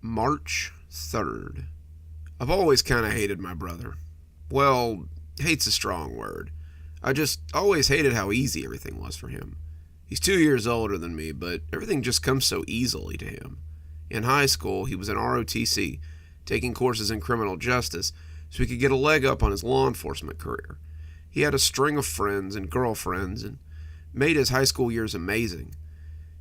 March 3rd. I've always kind of hated my brother. Well, hate's a strong word. I just always hated how easy everything was for him. He's 2 years older than me, but everything just comes so easily to him. In high school, he was in ROTC, taking courses in criminal justice so he could get a leg up on his law enforcement career. He had a string of friends and girlfriends and made his high school years amazing.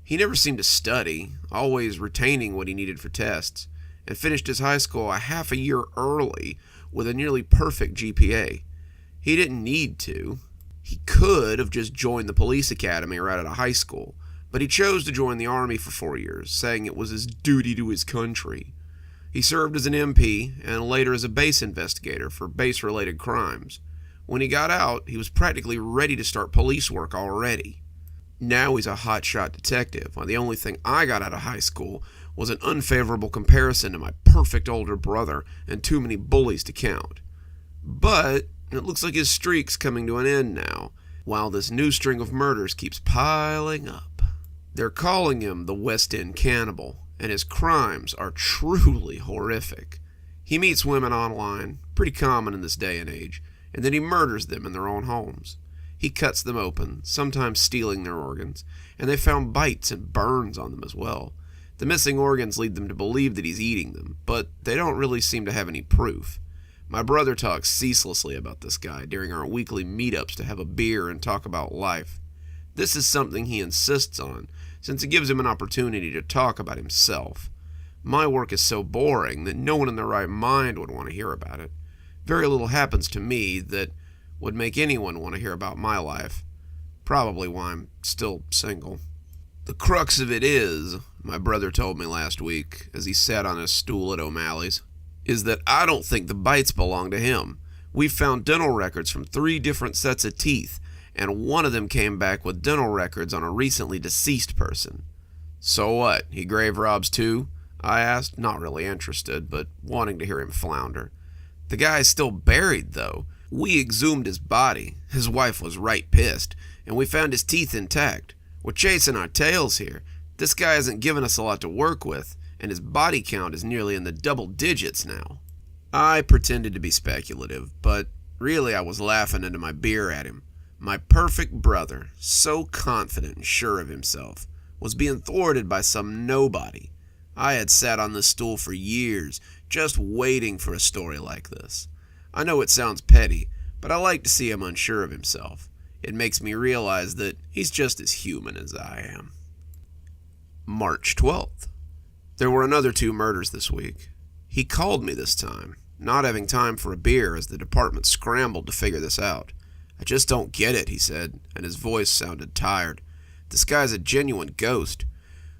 He never seemed to study, always retaining what he needed for tests, and finished his high school a half a year early with a nearly perfect GPA. He didn't need to. He could have just joined the police academy right out of high school, but he chose to join the Army for 4 years, saying it was his duty to his country. He served as an MP and later as a base investigator for base-related crimes. When he got out, he was practically ready to start police work already. Now he's a hotshot detective, while the only thing I got out of high school was an unfavorable comparison to my perfect older brother and too many bullies to count. But it looks like his streak's coming to an end now, while this new string of murders keeps piling up. They're calling him the West End Cannibal, and his crimes are truly horrific. He meets women online, pretty common in this day and age, and then he murders them in their own homes. He cuts them open, sometimes stealing their organs, and they found bites and burns on them as well. The missing organs lead them to believe that he's eating them, but they don't really seem to have any proof. My brother talks ceaselessly about this guy during our weekly meetups to have a beer and talk about life. This is something he insists on, since it gives him an opportunity to talk about himself. My work is so boring that no one in their right mind would want to hear about it. Very little happens to me that would make anyone want to hear about my life. Probably why I'm still single. The crux of it is, my brother told me last week as he sat on his stool at O'Malley's, is that I don't think the bites belong to him. We found dental records from 3 different sets of teeth, and one of them came back with dental records on a recently deceased person. So what, he grave robs too? I asked, not really interested, but wanting to hear him flounder. The guy's still buried, though. We exhumed his body. His wife was right pissed, and we found his teeth intact. We're chasing our tails here. This guy hasn't given us a lot to work with, and his body count is nearly in the double digits now. I pretended to be speculative, but really I was laughing into my beer at him. My perfect brother, so confident and sure of himself, was being thwarted by some nobody. I had sat on this stool for years, just waiting for a story like this. I know it sounds petty, but I like to see him unsure of himself. It makes me realize that he's just as human as I am. March 12th. There were another 2 murders this week. He called me this time, not having time for a beer as the department scrambled to figure this out. I just don't get it, he said, and his voice sounded tired. This guy's a genuine ghost.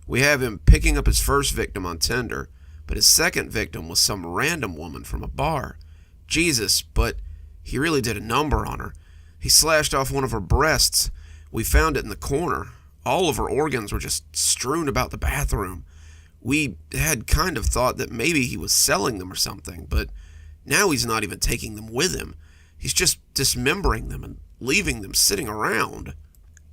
We have him picking up his first victim on Tinder, but his second victim was some random woman from a bar. Jesus, but he really did a number on her. He slashed off one of her breasts. We found it in the corner. All of her organs were just strewn about the bathroom. We had kind of thought that maybe he was selling them or something, but now he's not even taking them with him. He's just dismembering them and leaving them sitting around.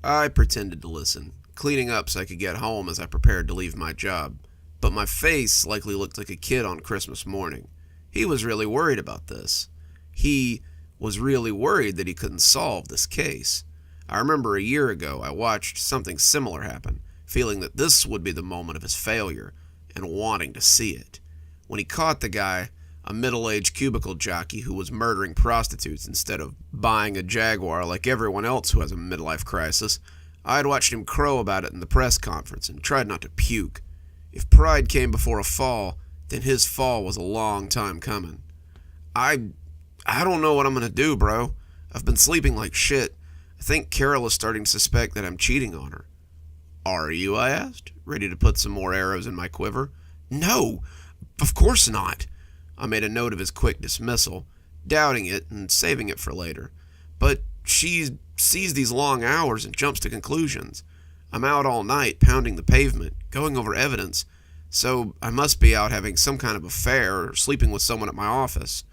I pretended to listen, cleaning up so I could get home as I prepared to leave my job, but my face likely looked like a kid on Christmas morning. He was really worried about this. He was really worried that he couldn't solve this case. I remember a year ago I watched something similar happen, feeling that this would be the moment of his failure, and wanting to see it. When he caught the guy, a middle-aged cubicle jockey who was murdering prostitutes instead of buying a Jaguar like everyone else who has a midlife crisis, I had watched him crow about it in the press conference and tried not to puke. If pride came before a fall, then his fall was a long time coming. I don't know what I'm going to do, bro. I've been sleeping like shit. I think Carol is starting to suspect that I'm cheating on her. Are you? I asked, ready to put some more arrows in my quiver. No, of course not. I made a note of his quick dismissal, doubting it and saving it for later. But she sees these long hours and jumps to conclusions. I'm out all night pounding the pavement, going over evidence, so I must be out having some kind of affair or sleeping with someone at my office.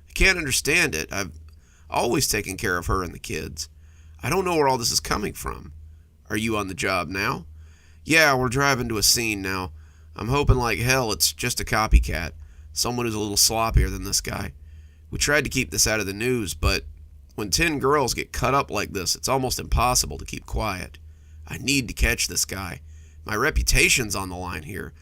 I can't understand it. I've always taken care of her and the kids. I don't know where all this is coming from. Are you on the job now? Yeah, we're driving to a scene now. I'm hoping like hell it's just a copycat, someone who's a little sloppier than this guy. We tried to keep this out of the news, but when 10 girls get cut up like this, it's almost impossible to keep quiet. I need to catch this guy. My reputation's on the line here.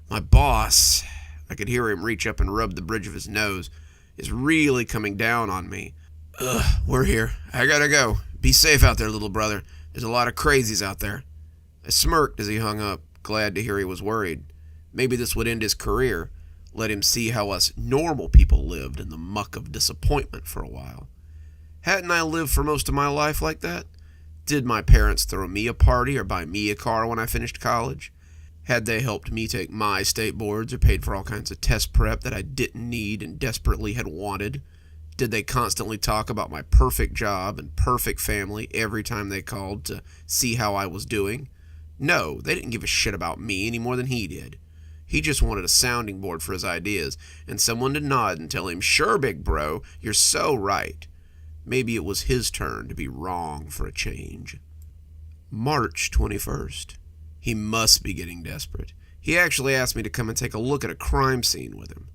My boss, I could hear him reach up and rub the bridge of his nose, is really coming down on me. We're here. I gotta go. Be safe out there, little brother. There's a lot of crazies out there. I smirked as he hung up, glad to hear he was worried. Maybe this would end his career, let him see how us normal people lived in the muck of disappointment for a while. Hadn't I lived for most of my life like that? Did my parents throw me a party or buy me a car when I finished college? Had they helped me take my state boards or paid for all kinds of test prep that I didn't need and desperately had wanted? Did they constantly talk about my perfect job and perfect family every time they called to see how I was doing? No, they didn't give a shit about me any more than he did. He just wanted a sounding board for his ideas and someone to nod and tell him, "Sure, big bro, you're so right." Maybe it was his turn to be wrong for a change. March 21st. He must be getting desperate. He actually asked me to come and take a look at a crime scene with him.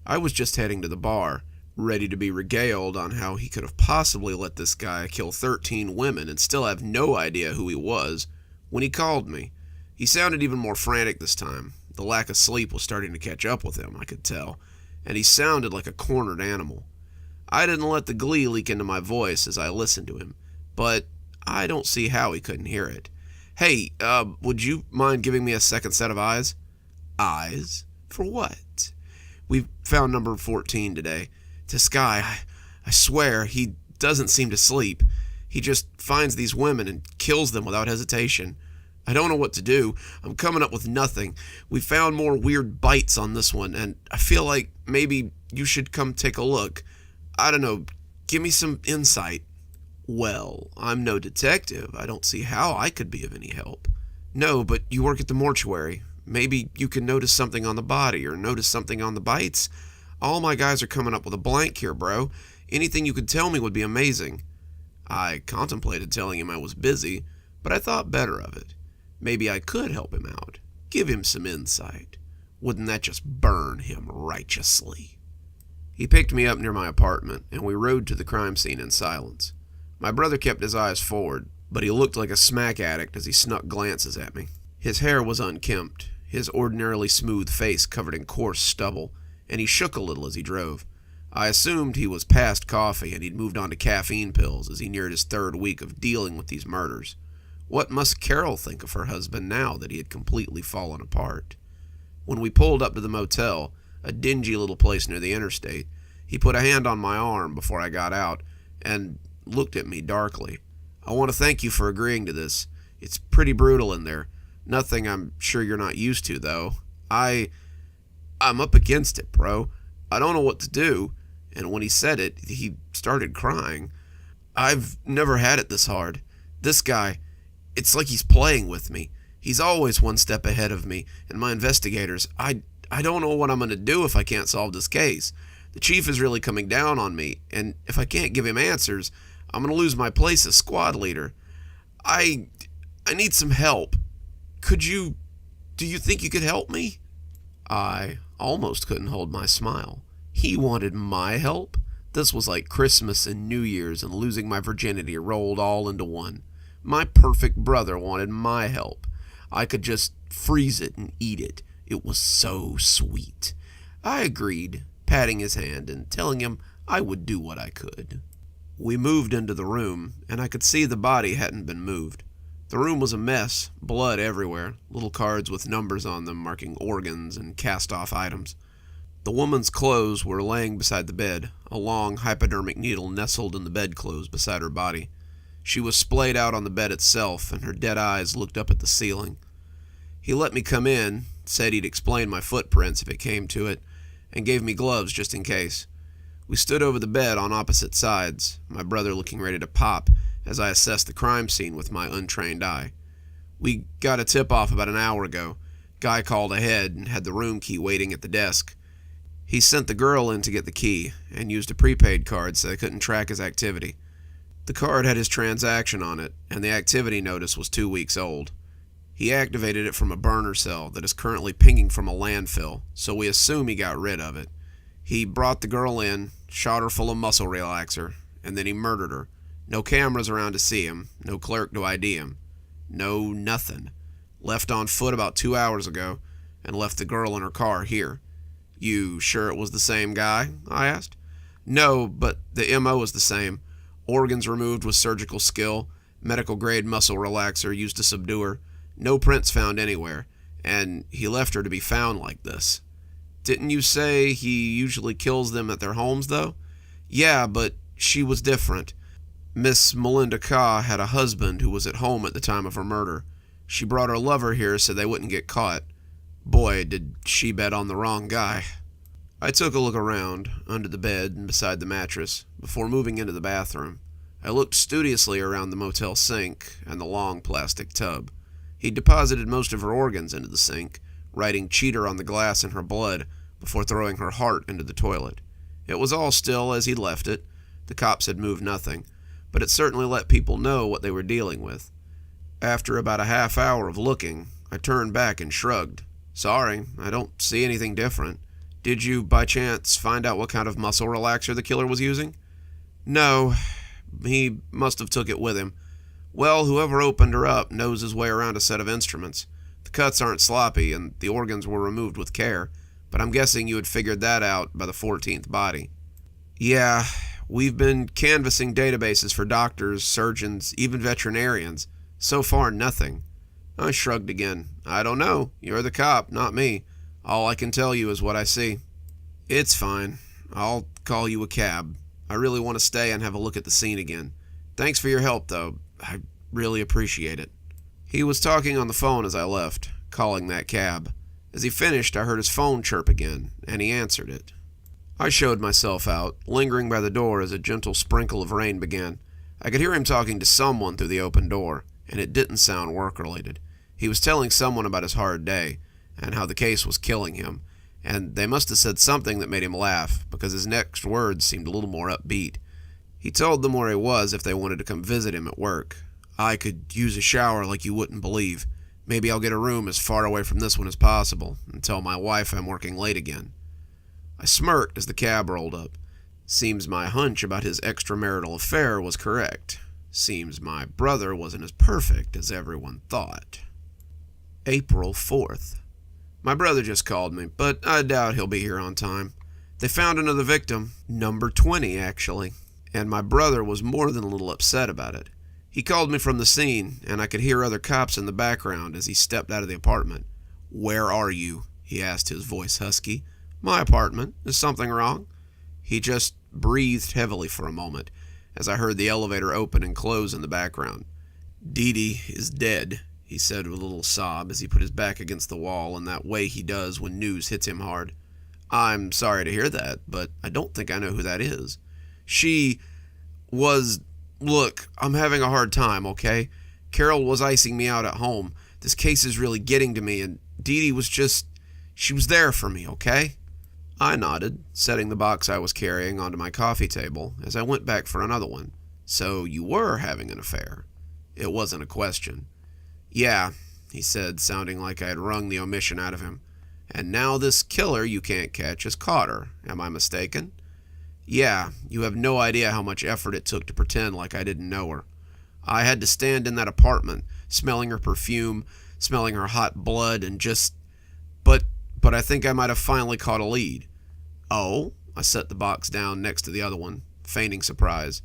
I was just heading to the bar, ready to be regaled on how he could have possibly let this guy kill 13 women and still have no idea who he was, when he called me. He sounded even more frantic this time. The lack of sleep was starting to catch up with him, I could tell, and he sounded like a cornered animal. I didn't let the glee leak into my voice as I listened to him, but I don't see how he couldn't hear it. "Hey, would you mind giving me a second set of eyes?" "Eyes? For what?" "We found number 14 today. This guy, I swear, he doesn't seem to sleep. He just finds these women and kills them without hesitation. I don't know what to do. I'm coming up with nothing. We found more weird bites on this one, and I feel like maybe you should come take a look. I don't know, give me some insight." "Well, I'm no detective. I don't see how I could be of any help." "No, but you work at the mortuary. Maybe you can notice something on the body or notice something on the bites. All my guys are coming up with a blank here, bro. Anything you could tell me would be amazing." I contemplated telling him I was busy, but I thought better of it. Maybe I could help him out. Give him some insight. Wouldn't that just burn him righteously? He picked me up near my apartment, and we rode to the crime scene in silence. My brother kept his eyes forward, but he looked like a smack addict as he snuck glances at me. His hair was unkempt, his ordinarily smooth face covered in coarse stubble, and he shook a little as he drove. I assumed he was past coffee and he'd moved on to caffeine pills as he neared his 3rd week of dealing with these murders. What must Carol think of her husband now that he had completely fallen apart? When we pulled up to the motel, a dingy little place near the interstate, he put a hand on my arm before I got out and looked at me darkly. "I want to thank you for agreeing to this. It's pretty brutal in there. Nothing I'm sure you're not used to, though. I'm up against it, bro. I don't know what to do." And when he said it, he started crying. "I've never had it this hard. This guy, it's like he's playing with me. He's always one step ahead of me, and my investigators, I don't know what I'm going to do if I can't solve this case. The chief is really coming down on me, and if I can't give him answers, I'm going to lose my place as squad leader. I need some help. Do you think you could help me?" I almost couldn't hold my smile. He wanted my help? This was like Christmas and New Year's and losing my virginity rolled all into one. My perfect brother wanted my help. I could just freeze it and eat it. It was so sweet. I agreed, patting his hand and telling him I would do what I could. We moved into the room, and I could see the body hadn't been moved. The room was a mess, blood everywhere, little cards with numbers on them marking organs and cast-off items. The woman's clothes were laying beside the bed, a long hypodermic needle nestled in the bedclothes beside her body. She was splayed out on the bed itself, and her dead eyes looked up at the ceiling. He let me come in, said he'd explain my footprints if it came to it, and gave me gloves just in case. We stood over the bed on opposite sides, my brother looking ready to pop as I assessed the crime scene with my untrained eye. We got a tip-off about an hour ago. Guy called ahead and had the room key waiting at the desk. He sent the girl in to get the key and used a prepaid card so they couldn't track his activity. The card had his transaction on it, and the activity notice was 2 weeks old. He activated it from a burner cell that is currently pinging from a landfill, so we assume he got rid of it. He brought the girl in, shot her full of muscle relaxer, and then he murdered her. No cameras around to see him, no clerk to ID him. No nothing. Left on foot about 2 hours ago, and left the girl in her car here. You sure it was the same guy? I asked. No, but the MO is the same. Organs removed with surgical skill, medical-grade muscle relaxer used to subdue her. No prints found anywhere, and he left her to be found like this. Didn't you say he usually kills them at their homes, though? Yeah, but she was different. Miss Melinda Carr had a husband who was at home at the time of her murder. She brought her lover here so they wouldn't get caught. Boy, did she bet on the wrong guy. I took a look around, under the bed and beside the mattress, before moving into the bathroom. I looked studiously around the motel sink and the long plastic tub. He'd deposited most of her organs into the sink, writing cheater on the glass in her blood before throwing her heart into the toilet. It was all still as he'd left it. The cops had moved nothing, but it certainly let people know what they were dealing with. After about a half hour of looking, I turned back and shrugged. Sorry, I don't see anything different. Did you, by chance, find out what kind of muscle relaxer the killer was using? No, he must have took it with him. Well, whoever opened her up knows his way around a set of instruments. The cuts aren't sloppy, and the organs were removed with care, but I'm guessing you had figured that out by the 14th body. Yeah, we've been canvassing databases for doctors, surgeons, even veterinarians. So far, nothing. I shrugged again. I don't know. You're the cop, not me. All I can tell you is what I see. It's fine. I'll call you a cab. I really want to stay and have a look at the scene again. Thanks for your help, though. I really appreciate it. He was talking on the phone as I left, calling that cab. As he finished, I heard his phone chirp again, and he answered it. I showed myself out, lingering by the door as a gentle sprinkle of rain began. I could hear him talking to someone through the open door, and it didn't sound work-related. He was telling someone about his hard day, and how the case was killing him, and they must have said something that made him laugh, because his next words seemed a little more upbeat. He told them where he was if they wanted to come visit him at work. I could use a shower like you wouldn't believe. Maybe I'll get a room as far away from this one as possible, and tell my wife I'm working late again. I smirked as the cab rolled up. Seems my hunch about his extramarital affair was correct. Seems my brother wasn't as perfect as everyone thought. April 4th. My brother just called me, but I doubt he'll be here on time. They found another victim, number 20 actually, and my brother was more than a little upset about it. He called me from the scene, and I could hear other cops in the background as he stepped out of the apartment. "Where are you?" he asked, his voice husky. "My apartment. Is something wrong?" He just breathed heavily for a moment as I heard the elevator open and close in the background. "Dee Dee is dead," he said with a little sob as he put his back against the wall in that way he does when news hits him hard. "I'm sorry to hear that, but I don't think I know who that is." She was... Look, I'm having a hard time, okay? Carol was icing me out at home. This case is really getting to me, and Dee Dee was just... She was there for me, okay? I nodded, setting the box I was carrying onto my coffee table as I went back for another one. "So you were having an affair?" It wasn't a question. "Yeah," he said, sounding like I had wrung the omission out of him. "And now this killer you can't catch has caught her. Am I mistaken?" "Yeah, you have no idea how much effort it took to pretend like I didn't know her. I had to stand in that apartment, smelling her perfume, smelling her hot blood, and just... But I think I might have finally caught a lead." "Oh?" I set the box down next to the other one, feigning surprise.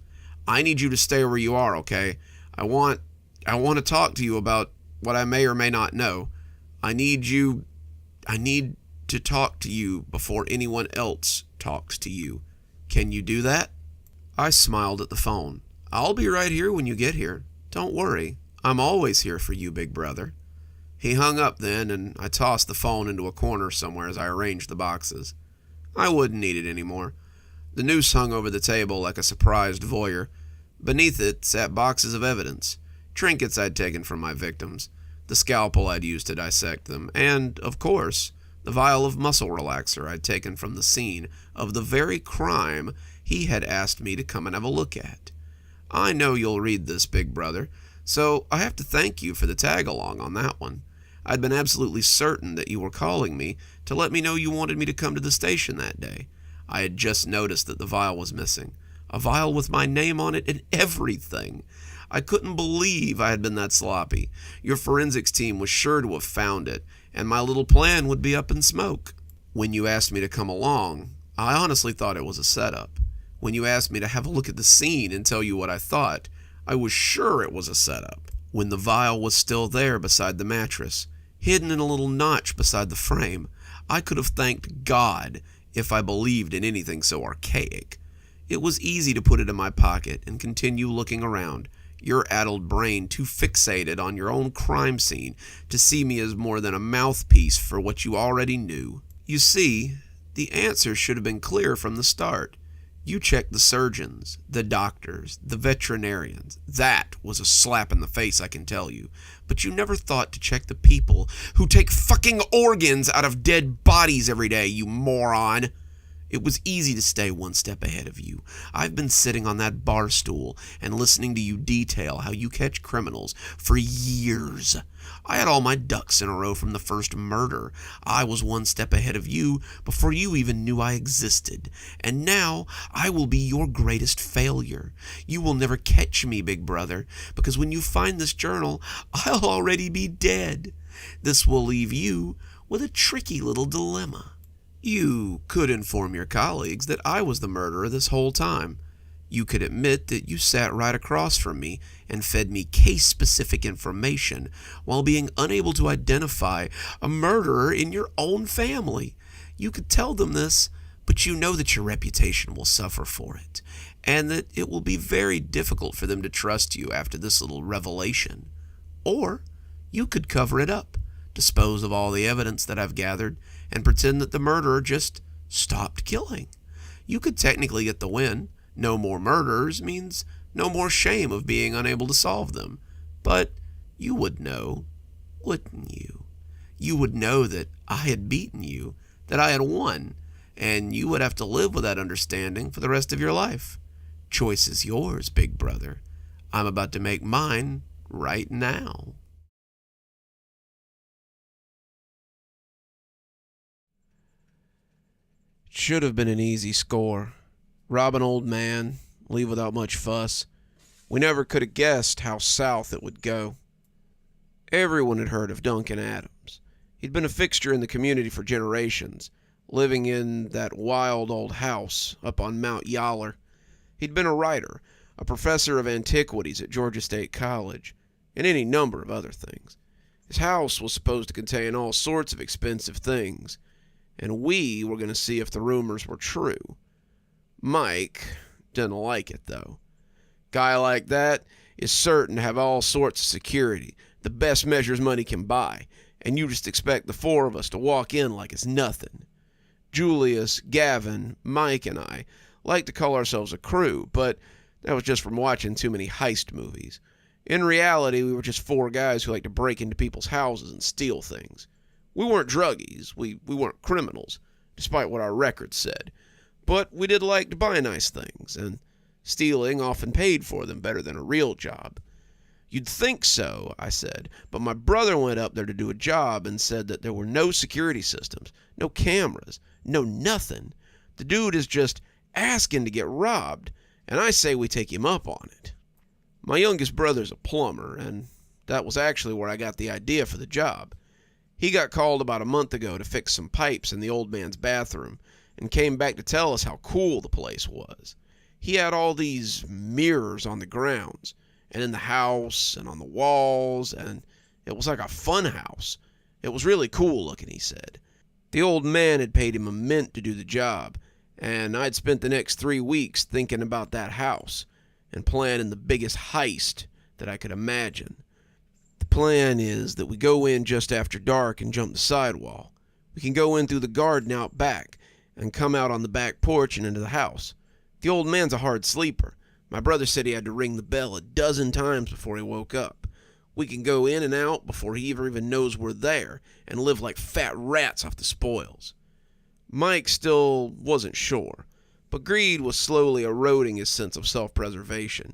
"I need you to stay where you are, okay? I want to talk to you about what I may or may not know. I need to talk to you before anyone else talks to you. Can you do that?" I smiled at the phone. "I'll be right here when you get here. Don't worry. I'm always here for you, big brother." He hung up then, and I tossed the phone into a corner somewhere as I arranged the boxes. I wouldn't need it anymore. The noose hung over the table like a surprised voyeur. Beneath it sat boxes of evidence, trinkets I'd taken from my victims, the scalpel I'd used to dissect them, and, of course, the vial of muscle relaxer I'd taken from the scene of the very crime he had asked me to come and have a look at. I know you'll read this, big brother, So I have to thank you for the tag-along on that one. I'd been absolutely certain that you were calling me to let me know you wanted me to come to the station that day. I had just noticed that the vial was missing. A vial with my name on it and everything. I couldn't believe I had been that sloppy. Your forensics team was sure to have found it, and my little plan would be up in smoke. When you asked me to come along, I honestly thought it was a setup. When you asked me to have a look at the scene and tell you what I thought, I was sure it was a setup. When the vial was still there beside the mattress, hidden in a little notch beside the frame, I could have thanked God if I believed in anything so archaic. It was easy to put it in my pocket and continue looking around, your addled brain too fixated on your own crime scene to see me as more than a mouthpiece for what you already knew. You see, the answer should have been clear from the start. You checked the surgeons, the doctors, the veterinarians. That was a slap in the face, I can tell you. But you never thought to check the people who take fucking organs out of dead bodies every day, you moron. It was easy to stay one step ahead of you. I've been sitting on that bar stool and listening to you detail how you catch criminals for years. I had all my ducks in a row from the first murder. I was one step ahead of you before you even knew I existed. And now I will be your greatest failure. You will never catch me, big brother, because when you find this journal, I'll already be dead. This will leave you with a tricky little dilemma. You could inform your colleagues that I was the murderer this whole time. You could admit that you sat right across from me and fed me case-specific information while being unable to identify a murderer in your own family. You could tell them this, but you know that your reputation will suffer for it, and that it will be very difficult for them to trust you after this little revelation. Or you could cover it up, dispose of all the evidence that I've gathered, and pretend that the murderer just stopped killing. You could technically get the win. No more murderers means no more shame of being unable to solve them. But you would know, wouldn't you? You would know that I had beaten you, that I had won, and you would have to live with that understanding for the rest of your life. Choice is yours, big brother. I'm about to make mine right now. Should have been an easy score. Rob an old man, leave without much fuss. We never could have guessed how south it would go. Everyone had heard of Duncan Adams. He'd been a fixture in the community for generations, living in that wild old house up on Mount Yaller. He'd been a writer, a professor of antiquities at Georgia State College, and any number of other things. His house was supposed to contain all sorts of expensive things, and we were going to see if the rumors were true. Mike didn't like it, though. Guy like that is certain to have all sorts of security, the best measures money can buy, and you just expect the four of us to walk in like it's nothing. Julius, Gavin, Mike, and I like to call ourselves a crew, but that was just from watching too many heist movies. In reality, we were just four guys who like to break into people's houses and steal things. We weren't druggies, we weren't criminals, despite what our records said. But we did like to buy nice things, and stealing often paid for them better than a real job. You'd think so, I said, but my brother went up there to do a job and said that there were no security systems, no cameras, no nothing. The dude is just asking to get robbed, and I say we take him up on it. My youngest brother's a plumber, and that was actually where I got the idea for the job. He got called about a month ago to fix some pipes in the old man's bathroom and came back to tell us how cool the place was. He had all these mirrors on the grounds and in the house and on the walls, and it was like a fun house. It was really cool looking, he said. The old man had paid him a mint to do the job, and I'd spent the next 3 weeks thinking about that house and planning the biggest heist that I could imagine. The plan is that we go in just after dark and jump the sidewall. We can go in through the garden out back and come out on the back porch and into the house. The old man's a hard sleeper. My brother said he had to ring the bell 12 times before he woke up. We can go in and out before he even knows we're there and live like fat rats off the spoils. Mike still wasn't sure, but greed was slowly eroding his sense of self-preservation.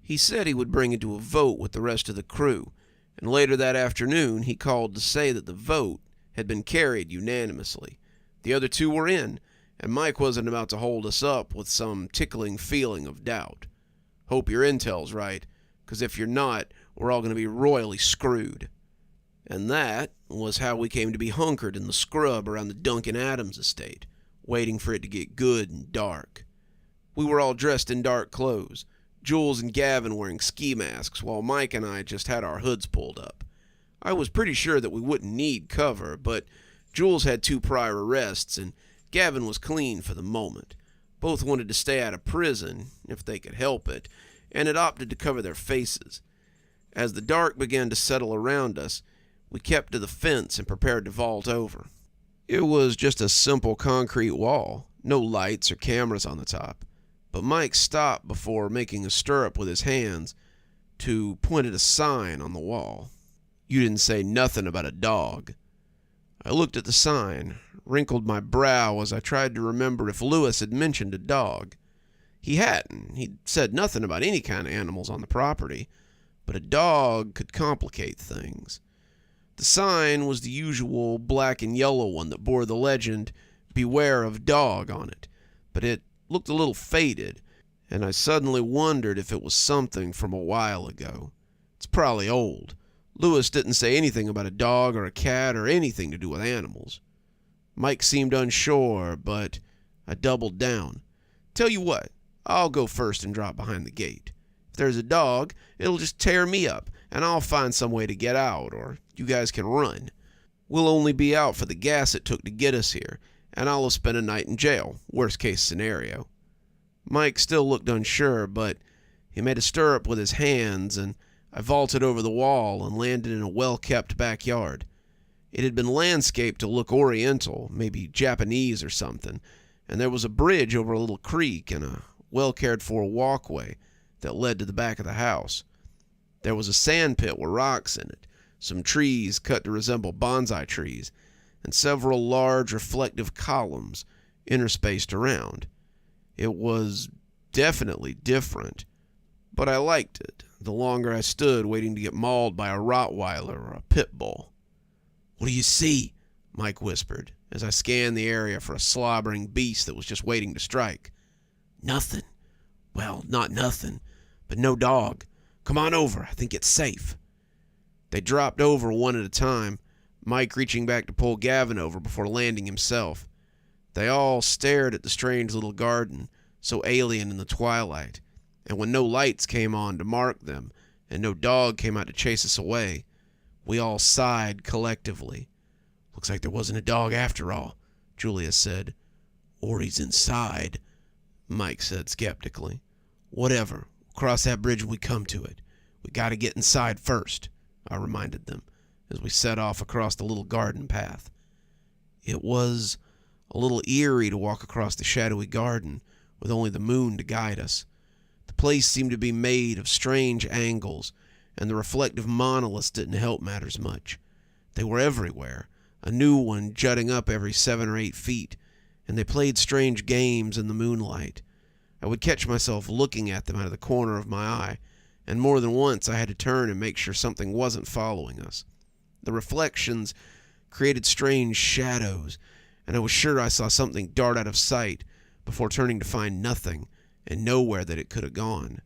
He said he would bring it to a vote with the rest of the crew, and later that afternoon he called to say that the vote had been carried unanimously. The other two were in, and Mike wasn't about to hold us up with some tickling feeling of doubt. Hope your intel's right, 'cause if you're not, we're all going to be royally screwed. And that was how we came to be hunkered in the scrub around the Duncan Adams estate, waiting for it to get good and dark. We were all dressed in dark clothes, Jules and Gavin wearing ski masks, while Mike and I just had our hoods pulled up. I was pretty sure that we wouldn't need cover, but Jules had 2 prior arrests, and Gavin was clean for the moment. Both wanted to stay out of prison, if they could help it, and had opted to cover their faces. As the dark began to settle around us, we kept to the fence and prepared to vault over. It was just a simple concrete wall, no lights or cameras on the top. But Mike stopped before making a stirrup with his hands to point at a sign on the wall. You didn't say nothing about a dog. I looked at the sign, wrinkled my brow as I tried to remember if Lewis had mentioned a dog. He hadn't. He'd said nothing about any kind of animals on the property, but a dog could complicate things. The sign was the usual black and yellow one that bore the legend, "Beware of dog," on it, but it looked a little faded, and I suddenly wondered if it was something from a while ago. It's probably old. Lewis didn't say anything about a dog or a cat or anything to do with animals. Mike seemed unsure, but I doubled down. Tell you what, I'll go first and drop behind the gate. If there's a dog, it'll just tear me up, and I'll find some way to get out, or you guys can run. We'll only be out for the gas it took to get us here, and I'll have spent a night in jail, worst case scenario. Mike still looked unsure, but he made a stirrup with his hands, and I vaulted over the wall and landed in a well-kept backyard. It had been landscaped to look oriental, maybe Japanese or something, and there was a bridge over a little creek and a well-cared-for walkway that led to the back of the house. There was a sand pit with rocks in it, some trees cut to resemble bonsai trees, and several large reflective columns interspaced around. It was definitely different, but I liked it the longer I stood waiting to get mauled by a Rottweiler or a pit bull. "What do you see?" Mike whispered, as I scanned the area for a slobbering beast that was just waiting to strike. "Nothing. Well, not nothing, but no dog. Come on over. I think it's safe." They dropped over one at a time, Mike reaching back to pull Gavin over before landing himself. They all stared at the strange little garden, so alien in the twilight, and when no lights came on to mark them, and no dog came out to chase us away, we all sighed collectively. "Looks like there wasn't a dog after all," Julia said. "Or he's inside," Mike said skeptically. "Whatever. We'll cross that bridge when we come to it. We gotta get inside first," I reminded them, as we set off across the little garden path. It was a little eerie to walk across the shadowy garden with only the moon to guide us. The place seemed to be made of strange angles, and the reflective monoliths didn't help matters much. They were everywhere, a new one jutting up every 7 or 8 feet, and they played strange games in the moonlight. I would catch myself looking at them out of the corner of my eye, and more than once I had to turn and make sure something wasn't following us. The reflections created strange shadows, and I was sure I saw something dart out of sight before turning to find nothing and nowhere that it could have gone.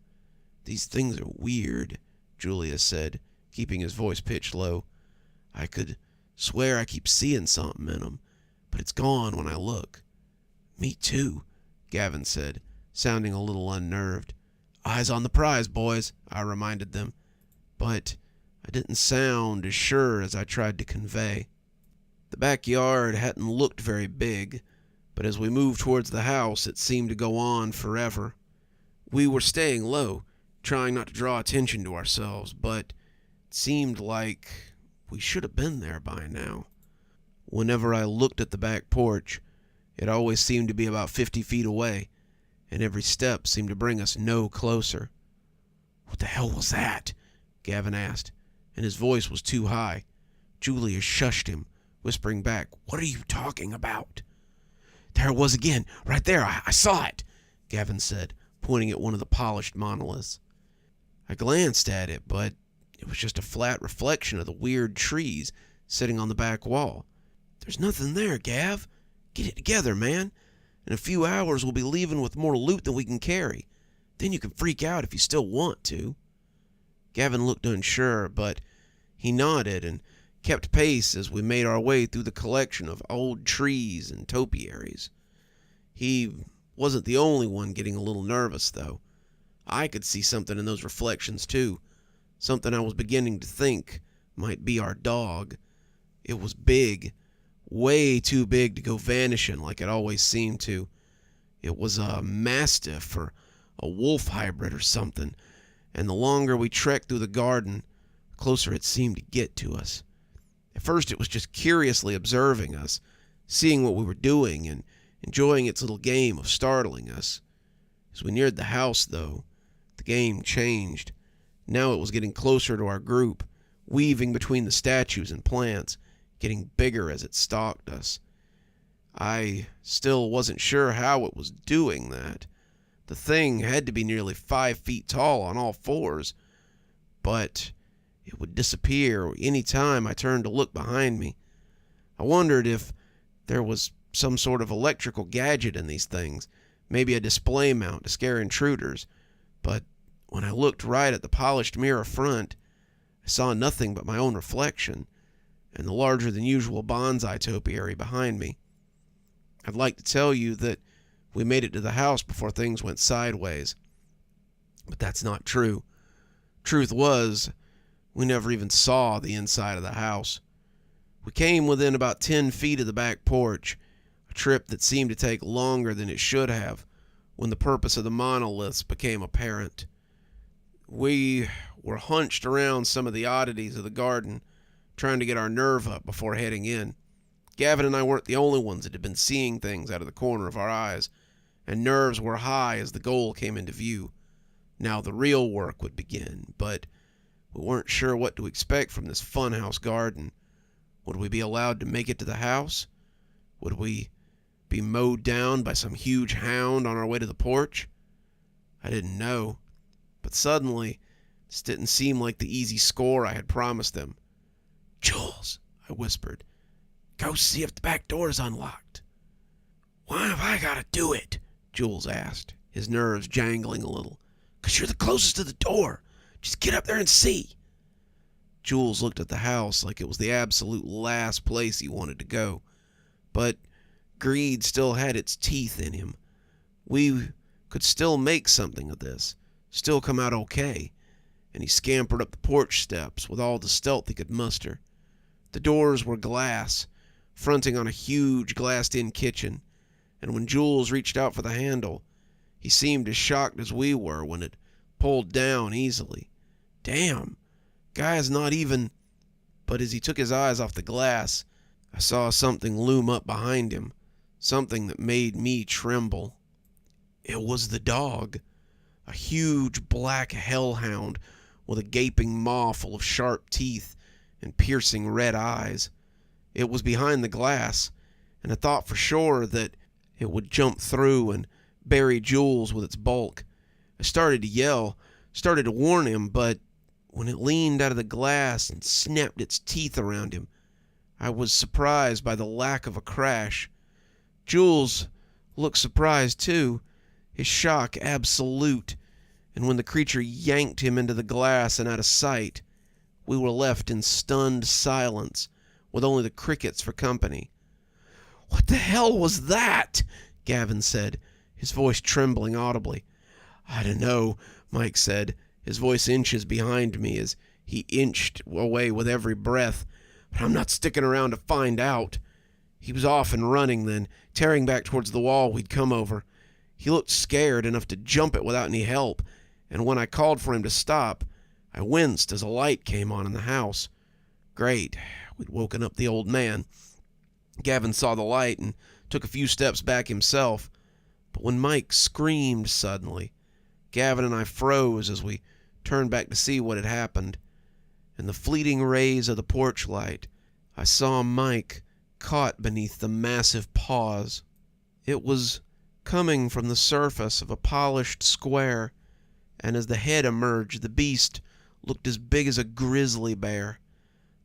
"These things are weird," Julia said, keeping his voice pitched low. "I could swear I keep seeing something in them, but it's gone when I look." "Me too," Gavin said, sounding a little unnerved. "Eyes on the prize, boys," I reminded them, but I didn't sound as sure as I tried to convey. The backyard hadn't looked very big, but as we moved towards the house, it seemed to go on forever. We were staying low, trying not to draw attention to ourselves, but it seemed like we should have been there by now. Whenever I looked at the back porch, it always seemed to be about 50 feet away, and every step seemed to bring us no closer. "What the hell was that?" Gavin asked, and his voice was too high. Julia shushed him, whispering back, "What are you talking about?" "There it was again, right there, I saw it," Gavin said, pointing at one of the polished monoliths. I glanced at it, but it was just a flat reflection of the weird trees sitting on the back wall. "There's nothing there, Gav. Get it together, man. In a few hours, we'll be leaving with more loot than we can carry. Then you can freak out if you still want to." Gavin looked unsure, but he nodded and kept pace as we made our way through the collection of old trees and topiaries. He wasn't the only one getting a little nervous, though. I could see something in those reflections, too. Something I was beginning to think might be our dog. It was big. Way too big to go vanishing like it always seemed to. It was a mastiff or a wolf hybrid or something, and the longer we trekked through the garden, the closer it seemed to get to us. At first it was just curiously observing us, seeing what we were doing and enjoying its little game of startling us. As we neared the house, though, the game changed. Now it was getting closer to our group, weaving between the statues and plants, getting bigger as it stalked us. I still wasn't sure how it was doing that. The thing had to be nearly 5 feet tall on all fours, but it would disappear any time I turned to look behind me. I wondered if there was some sort of electrical gadget in these things, maybe a display mount to scare intruders, but when I looked right at the polished mirror front, I saw nothing but my own reflection and the larger-than-usual bonsai topiary behind me. I'd like to tell you that we made it to the house before things went sideways, but that's not true. Truth was, we never even saw the inside of the house. We came within about 10 feet of the back porch, a trip that seemed to take longer than it should have, when the purpose of the monoliths became apparent. We were hunched around some of the oddities of the garden, trying to get our nerve up before heading in. Gavin and I weren't the only ones that had been seeing things out of the corner of our eyes, and nerves were high as the goal came into view. Now the real work would begin, but we weren't sure what to expect from this funhouse garden. Would we be allowed to make it to the house? Would we be mowed down by some huge hound on our way to the porch? I didn't know, but suddenly this didn't seem like the easy score I had promised them. "Jules," I whispered, "go see if the back door is unlocked." "Why have I got to do it?" Jules asked, his nerves jangling a little. "'Cause you're the closest to the door. Just get up there and see." Jules looked at the house like it was the absolute last place he wanted to go, but greed still had its teeth in him. We could still make something of this, still come out okay, and he scampered up the porch steps with all the stealth he could muster. The doors were glass, fronting on a huge glassed-in kitchen, and when Jules reached out for the handle, he seemed as shocked as we were when it pulled down easily. Damn, guy's not even... But as he took his eyes off the glass, I saw something loom up behind him, something that made me tremble. It was the dog, a huge black hellhound with a gaping maw full of sharp teeth and piercing red eyes. It was behind the glass, and I thought for sure that it would jump through and bury Jules with its bulk. I started to yell, started to warn him, but when it leaned out of the glass and snapped its teeth around him, I was surprised by the lack of a crash. Jules looked surprised too, his shock absolute, and when the creature yanked him into the glass and out of sight, we were left in stunned silence, with only the crickets for company. "What the hell was that?" Gavin said, his voice trembling audibly. "I don't know," Mike said, his voice inches behind me as he inched away with every breath, "but I'm not sticking around to find out." He was off and running then, tearing back towards the wall we'd come over. He looked scared enough to jump it without any help, and when I called for him to stop, I winced as a light came on in the house. Great, we'd woken up the old man. Gavin saw the light and took a few steps back himself, but when Mike screamed suddenly, Gavin and I froze as we turned back to see what had happened. In the fleeting rays of the porch light, I saw Mike caught beneath the massive paws. It was coming from the surface of a polished square, and as the head emerged, the beast looked as big as a grizzly bear.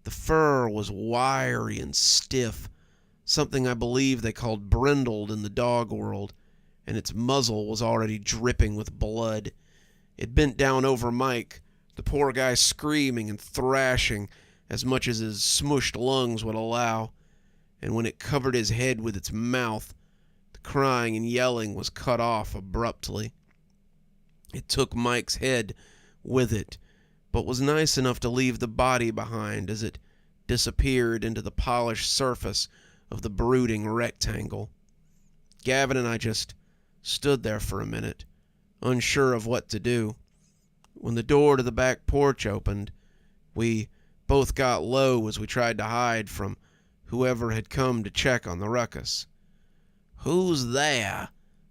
The fur was wiry and stiff, something I believe they called brindled in the dog world, and its muzzle was already dripping with blood. It bent down over Mike, the poor guy screaming and thrashing as much as his smushed lungs would allow, and when it covered his head with its mouth, the crying and yelling was cut off abruptly. It took Mike's head with it, but was nice enough to leave the body behind as it disappeared into the polished surface of the brooding rectangle. Gavin and I just stood there for a minute, unsure of what to do. When the door to the back porch opened, we both got low as we tried to hide from whoever had come to check on the ruckus. "Who's there?"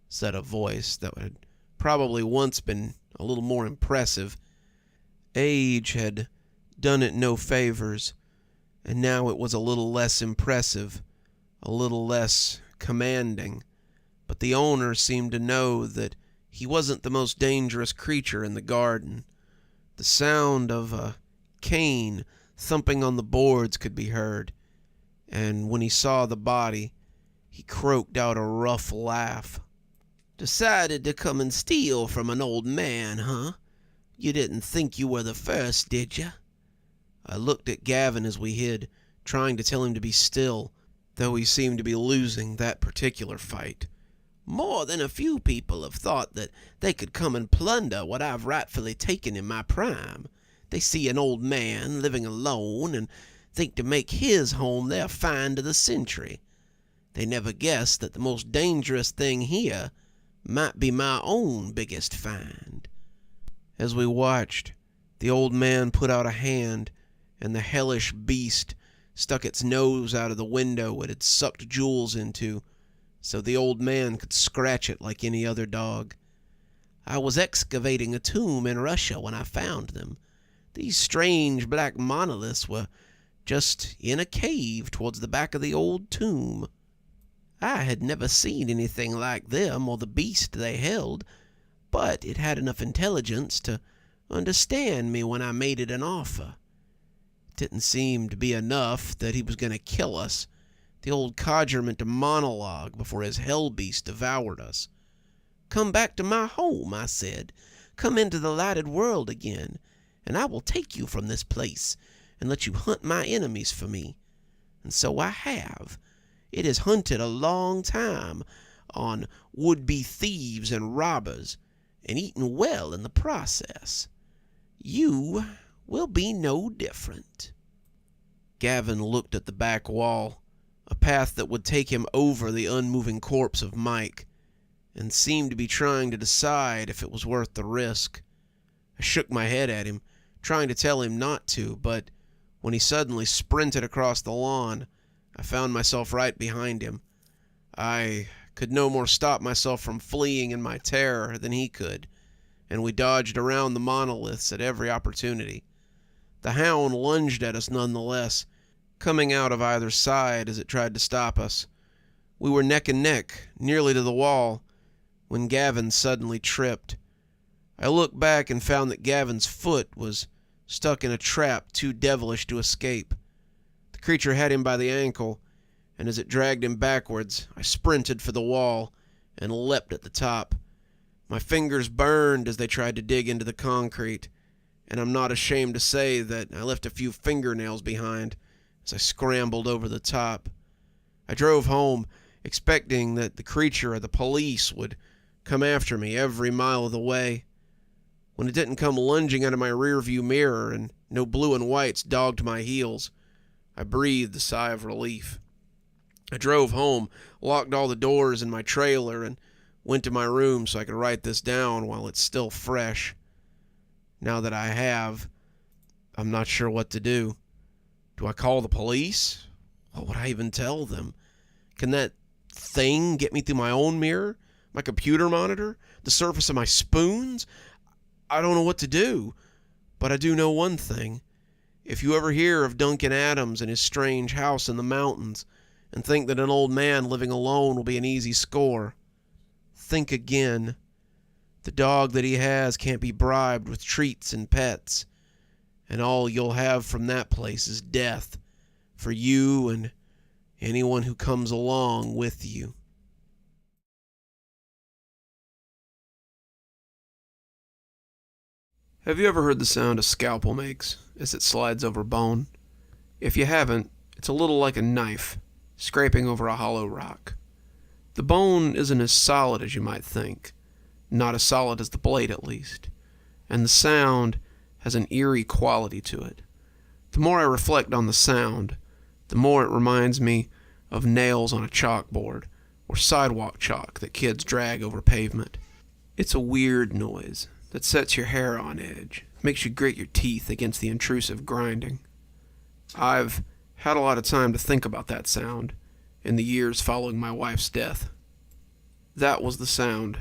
said a voice that had probably once been a little more impressive. Age had done it no favors, and now it was a little less impressive, a little less commanding, but the owner seemed to know that he wasn't the most dangerous creature in the garden. The sound of a cane thumping on the boards could be heard, and when he saw the body, he croaked out a rough laugh. "Decided to come and steal from an old man, huh? You didn't think you were the first, did you?" I looked at Gavin as we hid, trying to tell him to be still, though he seemed to be losing that particular fight. "More than a few people have thought that they could come and plunder what I've rightfully taken in my prime. They see an old man living alone and think to make his home their find of the century. They never guess that the most dangerous thing here might be my own biggest find." As we watched, the old man put out a hand, and the hellish beast stuck its nose out of the window it had sucked jewels into, so the old man could scratch it like any other dog. "I was excavating a tomb in Russia when I found them. These strange black monoliths were just in a cave towards the back of the old tomb. I had never seen anything like them or the beast they held, but it had enough intelligence to understand me when I made it an offer. It didn't seem to be enough that he was going to kill us. The old codger meant to monologue before his hell beast devoured us. 'Come back to my home,' I said. 'Come into the lighted world again, and I will take you from this place and let you hunt my enemies for me.' And so I have. It has hunted a long time on would-be thieves and robbers, and eaten well in the process. You will be no different." Gavin looked at the back wall, a path that would take him over the unmoving corpse of Mike, and seemed to be trying to decide if it was worth the risk. I shook my head at him, trying to tell him not to, but when he suddenly sprinted across the lawn, I found myself right behind him. I could no more stop myself from fleeing in my terror than he could, and we dodged around the monoliths at every opportunity. The hound lunged at us nonetheless, coming out of either side as it tried to stop us. We were neck and neck, nearly to the wall, when Gavin suddenly tripped. I looked back and found that Gavin's foot was stuck in a trap too devilish to escape. The creature had him by the ankle, and as it dragged him backwards, I sprinted for the wall and leapt at the top. My fingers burned as they tried to dig into the concrete, and I'm not ashamed to say that I left a few fingernails behind as I scrambled over the top. I drove home, expecting that the creature or the police would come after me every mile of the way. When it didn't come lunging out of my rearview mirror and no blue and whites dogged my heels, I breathed a sigh of relief. I drove home, locked all the doors in my trailer, and went to my room so I could write this down while it's still fresh. Now that I have, I'm not sure what to do. Do I call the police? What would I even tell them? Can that thing get me through my own mirror, my computer monitor, the surface of my spoons? I don't know what to do, but I do know one thing. If you ever hear of Duncan Adams and his strange house in the mountains and think that an old man living alone will be an easy score, think again. The dog that he has can't be bribed with treats and pets, and all you'll have from that place is death for you and anyone who comes along with you. Have you ever heard the sound a scalpel makes as it slides over bone? If you haven't, it's a little like a knife scraping over a hollow rock. The bone isn't as solid as you might think, not as solid as the blade at least, and the sound has an eerie quality to it. The more I reflect on the sound, the more it reminds me of nails on a chalkboard or sidewalk chalk that kids drag over pavement. It's a weird noise that sets your hair on edge, makes you grit your teeth against the intrusive grinding. I've had a lot of time to think about that sound in the years following my wife's death. That was the sound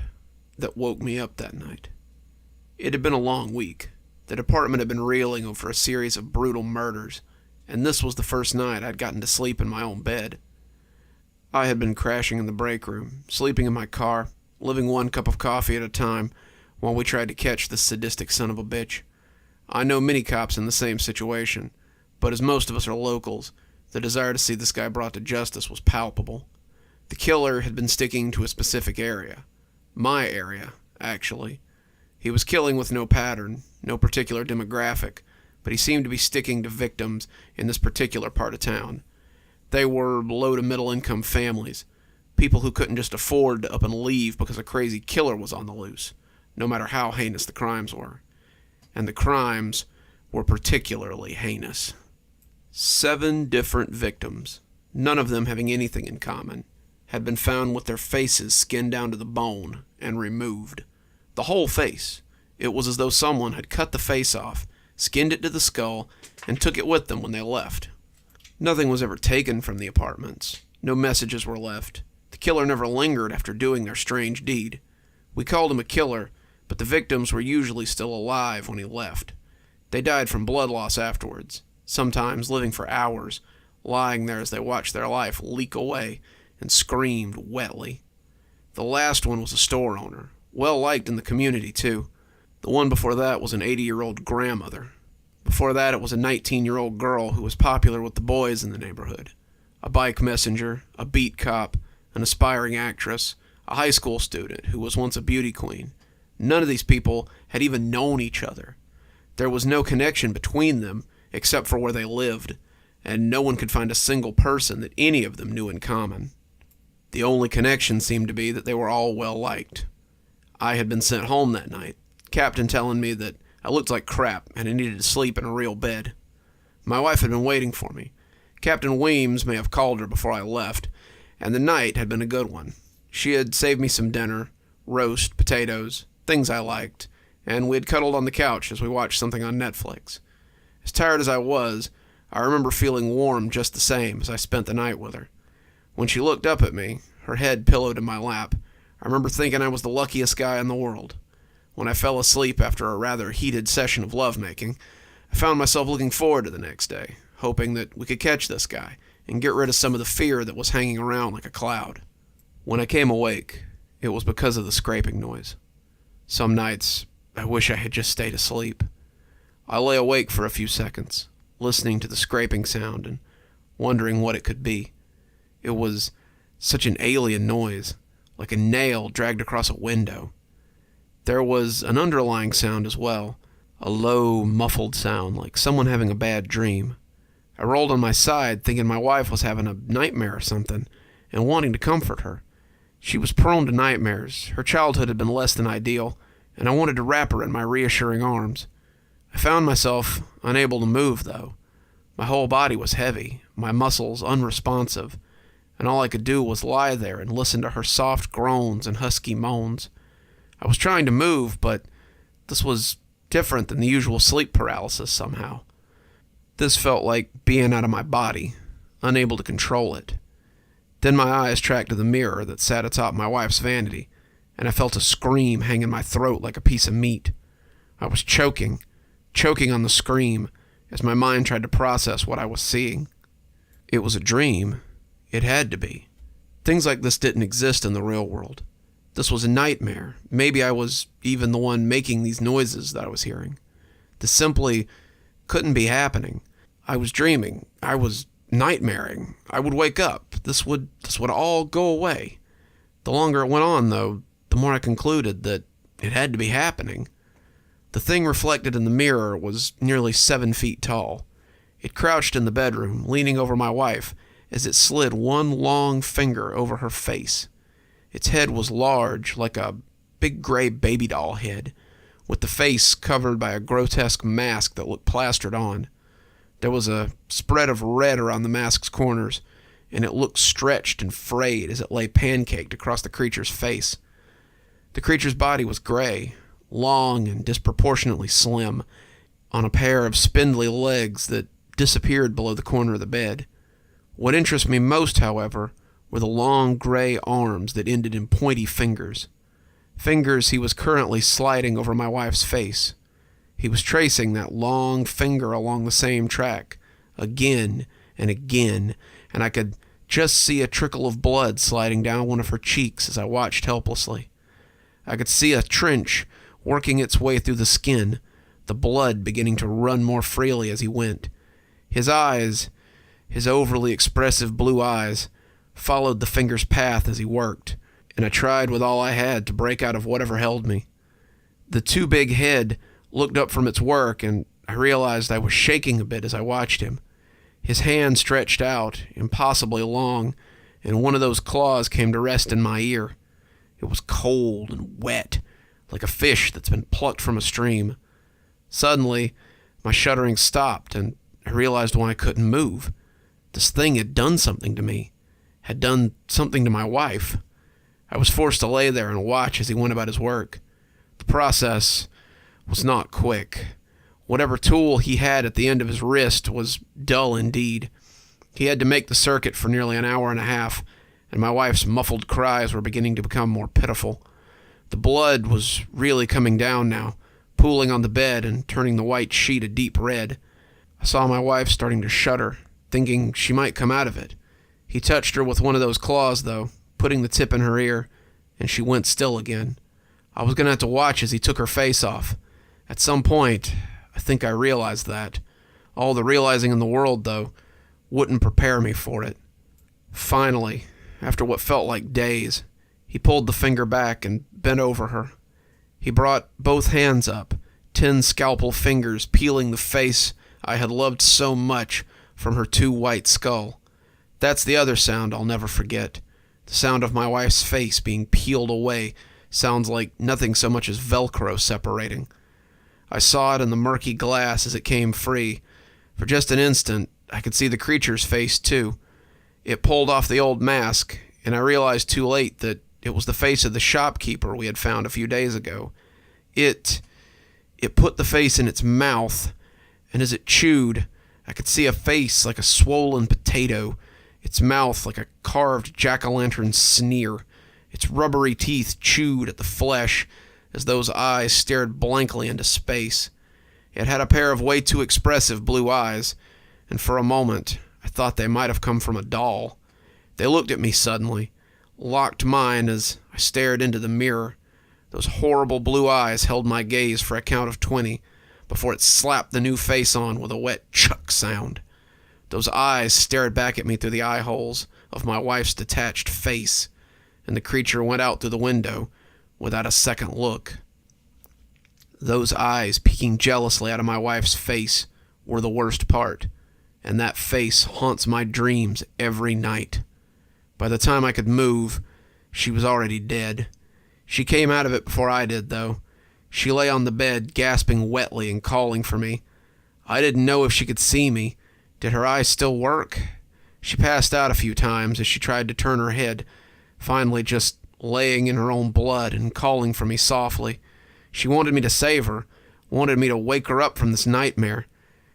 that woke me up that night. It had been a long week. The department had been reeling over a series of brutal murders, and this was the first night I'd gotten to sleep in my own bed. I had been crashing in the break room, sleeping in my car, living one cup of coffee at a time, while we tried to catch this sadistic son of a bitch. I know many cops in the same situation, but as most of us are locals, the desire to see this guy brought to justice was palpable. The killer had been sticking to a specific area. My area, actually. He was killing with no pattern, no particular demographic, but he seemed to be sticking to victims in this particular part of town. They were low to middle income families, people who couldn't just afford to up and leave because a crazy killer was on the loose, no matter how heinous the crimes were. And the crimes were particularly heinous. 7 different victims, none of them having anything in common, had been found with their faces skinned down to the bone and removed. The whole face. It was as though someone had cut the face off, skinned it to the skull, and took it with them when they left. Nothing was ever taken from the apartments. No messages were left. The killer never lingered after doing their strange deed. We called him a killer, but the victims were usually still alive when he left. They died from blood loss afterwards, sometimes living for hours, lying there as they watched their life leak away and screamed wetly. The last one was a store owner, well liked in the community too. The one before that was an 80-year-old grandmother. Before that it was a 19-year-old girl who was popular with the boys in the neighborhood. A bike messenger, a beat cop, an aspiring actress, a high school student who was once a beauty queen. None of these people had even known each other. There was no connection between them except for where they lived, and no one could find a single person that any of them knew in common. The only connection seemed to be that they were all well liked. I had been sent home that night, Captain telling me that I looked like crap and I needed to sleep in a real bed. My wife had been waiting for me. Captain Weems may have called her before I left, and the night had been a good one. She had saved me some dinner, roast, potatoes, things I liked, and we had cuddled on the couch as we watched something on Netflix. As tired as I was, I remember feeling warm just the same as I spent the night with her. When she looked up at me, her head pillowed in my lap, I remember thinking I was the luckiest guy in the world. When I fell asleep after a rather heated session of lovemaking, I found myself looking forward to the next day, hoping that we could catch this guy and get rid of some of the fear that was hanging around like a cloud. When I came awake, it was because of the scraping noise. Some nights, I wish I had just stayed asleep. I lay awake for a few seconds, listening to the scraping sound and wondering what it could be. It was such an alien noise, like a nail dragged across a window. There was an underlying sound as well, a low, muffled sound like someone having a bad dream. I rolled on my side, thinking my wife was having a nightmare or something, and wanting to comfort her. She was prone to nightmares. Her childhood had been less than ideal, and I wanted to wrap her in my reassuring arms. I found myself unable to move, though. My whole body was heavy, my muscles unresponsive, and all I could do was lie there and listen to her soft groans and husky moans. I was trying to move, but this was different than the usual sleep paralysis somehow. This felt like being out of my body, unable to control it. Then my eyes tracked to the mirror that sat atop my wife's vanity, and I felt a scream hang in my throat like a piece of meat. I was choking on the scream as my mind tried to process what I was seeing. It was a dream. It had to be. Things like this didn't exist in the real world. This was a nightmare. Maybe I was even the one making these noises that I was hearing. This simply couldn't be happening. I was dreaming. I was nightmaring. I would wake up. This would all go away. The longer it went on, though, the more I concluded that it had to be happening. The thing reflected in the mirror was nearly 7 feet tall. It crouched in the bedroom, leaning over my wife, as it slid one long finger over her face. Its head was large, like a big gray baby doll head, with the face covered by a grotesque mask that looked plastered on. There was a spread of red around the mask's corners, and it looked stretched and frayed as it lay pancaked across the creature's face. The creature's body was gray, long and disproportionately slim, on a pair of spindly legs that disappeared below the corner of the bed. What interested me most, however, were the long gray arms that ended in pointy fingers. Fingers he was currently sliding over my wife's face. He was tracing that long finger along the same track, again and again, and I could just see a trickle of blood sliding down one of her cheeks as I watched helplessly. I could see a trench working its way through the skin, the blood beginning to run more freely as he went. His eyes, his overly expressive blue eyes, followed the finger's path as he worked, and I tried with all I had to break out of whatever held me. The too big head looked up from its work, and I realized I was shaking a bit as I watched him. His hand stretched out, impossibly long, and one of those claws came to rest in my ear. It was cold and wet, like a fish that's been plucked from a stream. Suddenly, my shuddering stopped, and I realized why I couldn't move. This thing had done something to me, had done something to my wife. I was forced to lay there and watch as he went about his work. The process was not quick. Whatever tool he had at the end of his wrist was dull indeed. He had to make the circuit for nearly an hour and a half, and my wife's muffled cries were beginning to become more pitiful. The blood was really coming down now, pooling on the bed and turning the white sheet a deep red. I saw my wife starting to shudder, thinking she might come out of it. He touched her with one of those claws, though, putting the tip in her ear, and she went still again. I was going to have to watch as he took her face off. At some point, I think I realized that. All the realizing in the world, though, wouldn't prepare me for it. Finally, after what felt like days, he pulled the finger back and bent over her. He brought both hands up, 10 scalpel fingers peeling the face I had loved so much from her too white skull. That's the other sound I'll never forget. The sound of my wife's face being peeled away sounds like nothing so much as Velcro separating. I saw it in the murky glass as it came free. For just an instant, I could see the creature's face, too. It pulled off the old mask, and I realized too late that it was the face of the shopkeeper we had found a few days ago. It put the face in its mouth, and as it chewed, I could see a face like a swollen potato, its mouth like a carved jack-o'-lantern sneer. Its rubbery teeth chewed at the flesh as those eyes stared blankly into space. It had a pair of way too expressive blue eyes, and for a moment I thought they might have come from a doll. They looked at me suddenly, locked mine as I stared into the mirror. Those horrible blue eyes held my gaze for a count of 20 before it slapped the new face on with a wet chuck sound. Those eyes stared back at me through the eye holes of my wife's detached face, and the creature went out through the window without a second look. Those eyes peeking jealously out of my wife's face were the worst part, and that face haunts my dreams every night. By the time I could move, she was already dead. She came out of it before I did, though. She lay on the bed, gasping wetly and calling for me. I didn't know if she could see me. Did her eyes still work? She passed out a few times as she tried to turn her head, finally just laying in her own blood and calling for me softly. She wanted me to save her, wanted me to wake her up from this nightmare.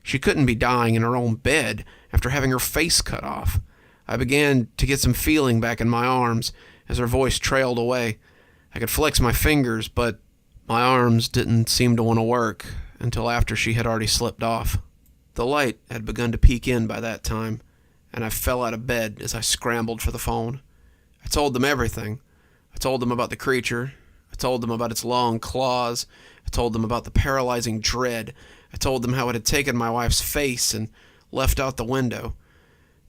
She couldn't be dying in her own bed after having her face cut off. I began to get some feeling back in my arms as her voice trailed away. I could flex my fingers, but my arms didn't seem to want to work until after she had already slipped off. The light had begun to peek in by that time, and I fell out of bed as I scrambled for the phone. I told them everything. I told them about the creature. I told them about its long claws. I told them about the paralyzing dread. I told them how it had taken my wife's face and left out the window.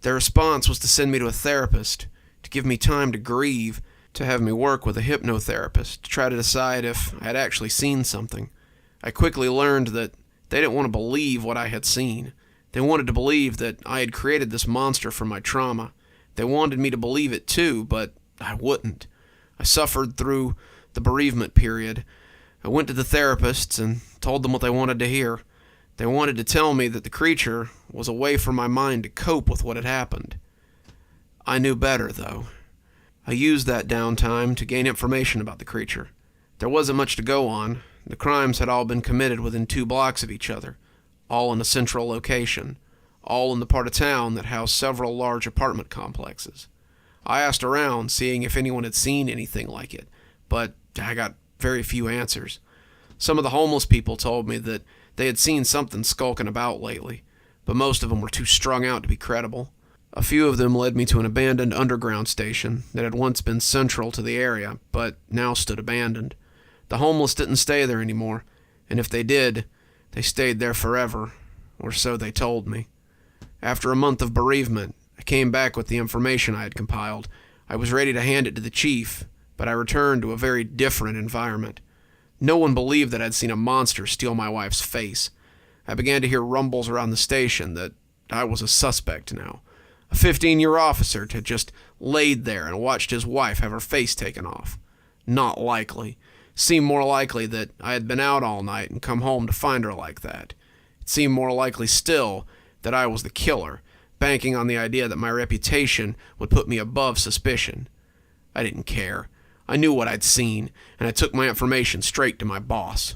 Their response was to send me to a therapist, to give me time to grieve, to have me work with a hypnotherapist, to try to decide if I had actually seen something. I quickly learned that they didn't want to believe what I had seen. They wanted to believe that I had created this monster from my trauma. They wanted me to believe it too, but I wouldn't. I suffered through the bereavement period. I went to the therapists and told them what they wanted to hear. They wanted to tell me that the creature was a way for my mind to cope with what had happened. I knew better, though. I used that downtime to gain information about the creature. There wasn't much to go on. The crimes had all been committed within 2 blocks of each other, all in a central location, all in the part of town that housed several large apartment complexes. I asked around, seeing if anyone had seen anything like it, but I got very few answers. Some of the homeless people told me that they had seen something skulking about lately, but most of them were too strung out to be credible. A few of them led me to an abandoned underground station that had once been central to the area, but now stood abandoned. The homeless didn't stay there anymore, and if they did, they stayed there forever, or so they told me. After a month of bereavement, I came back with the information I had compiled. I was ready to hand it to the chief, but I returned to a very different environment. No one believed that I'd seen a monster steal my wife's face. I began to hear rumbles around the station that I was a suspect now. A 15-year officer had just laid there and watched his wife have her face taken off. Not likely. Seemed more likely that I had been out all night and come home to find her like that. It seemed more likely still that I was the killer, banking on the idea that my reputation would put me above suspicion. I didn't care. I knew what I'd seen, and I took my information straight to my boss.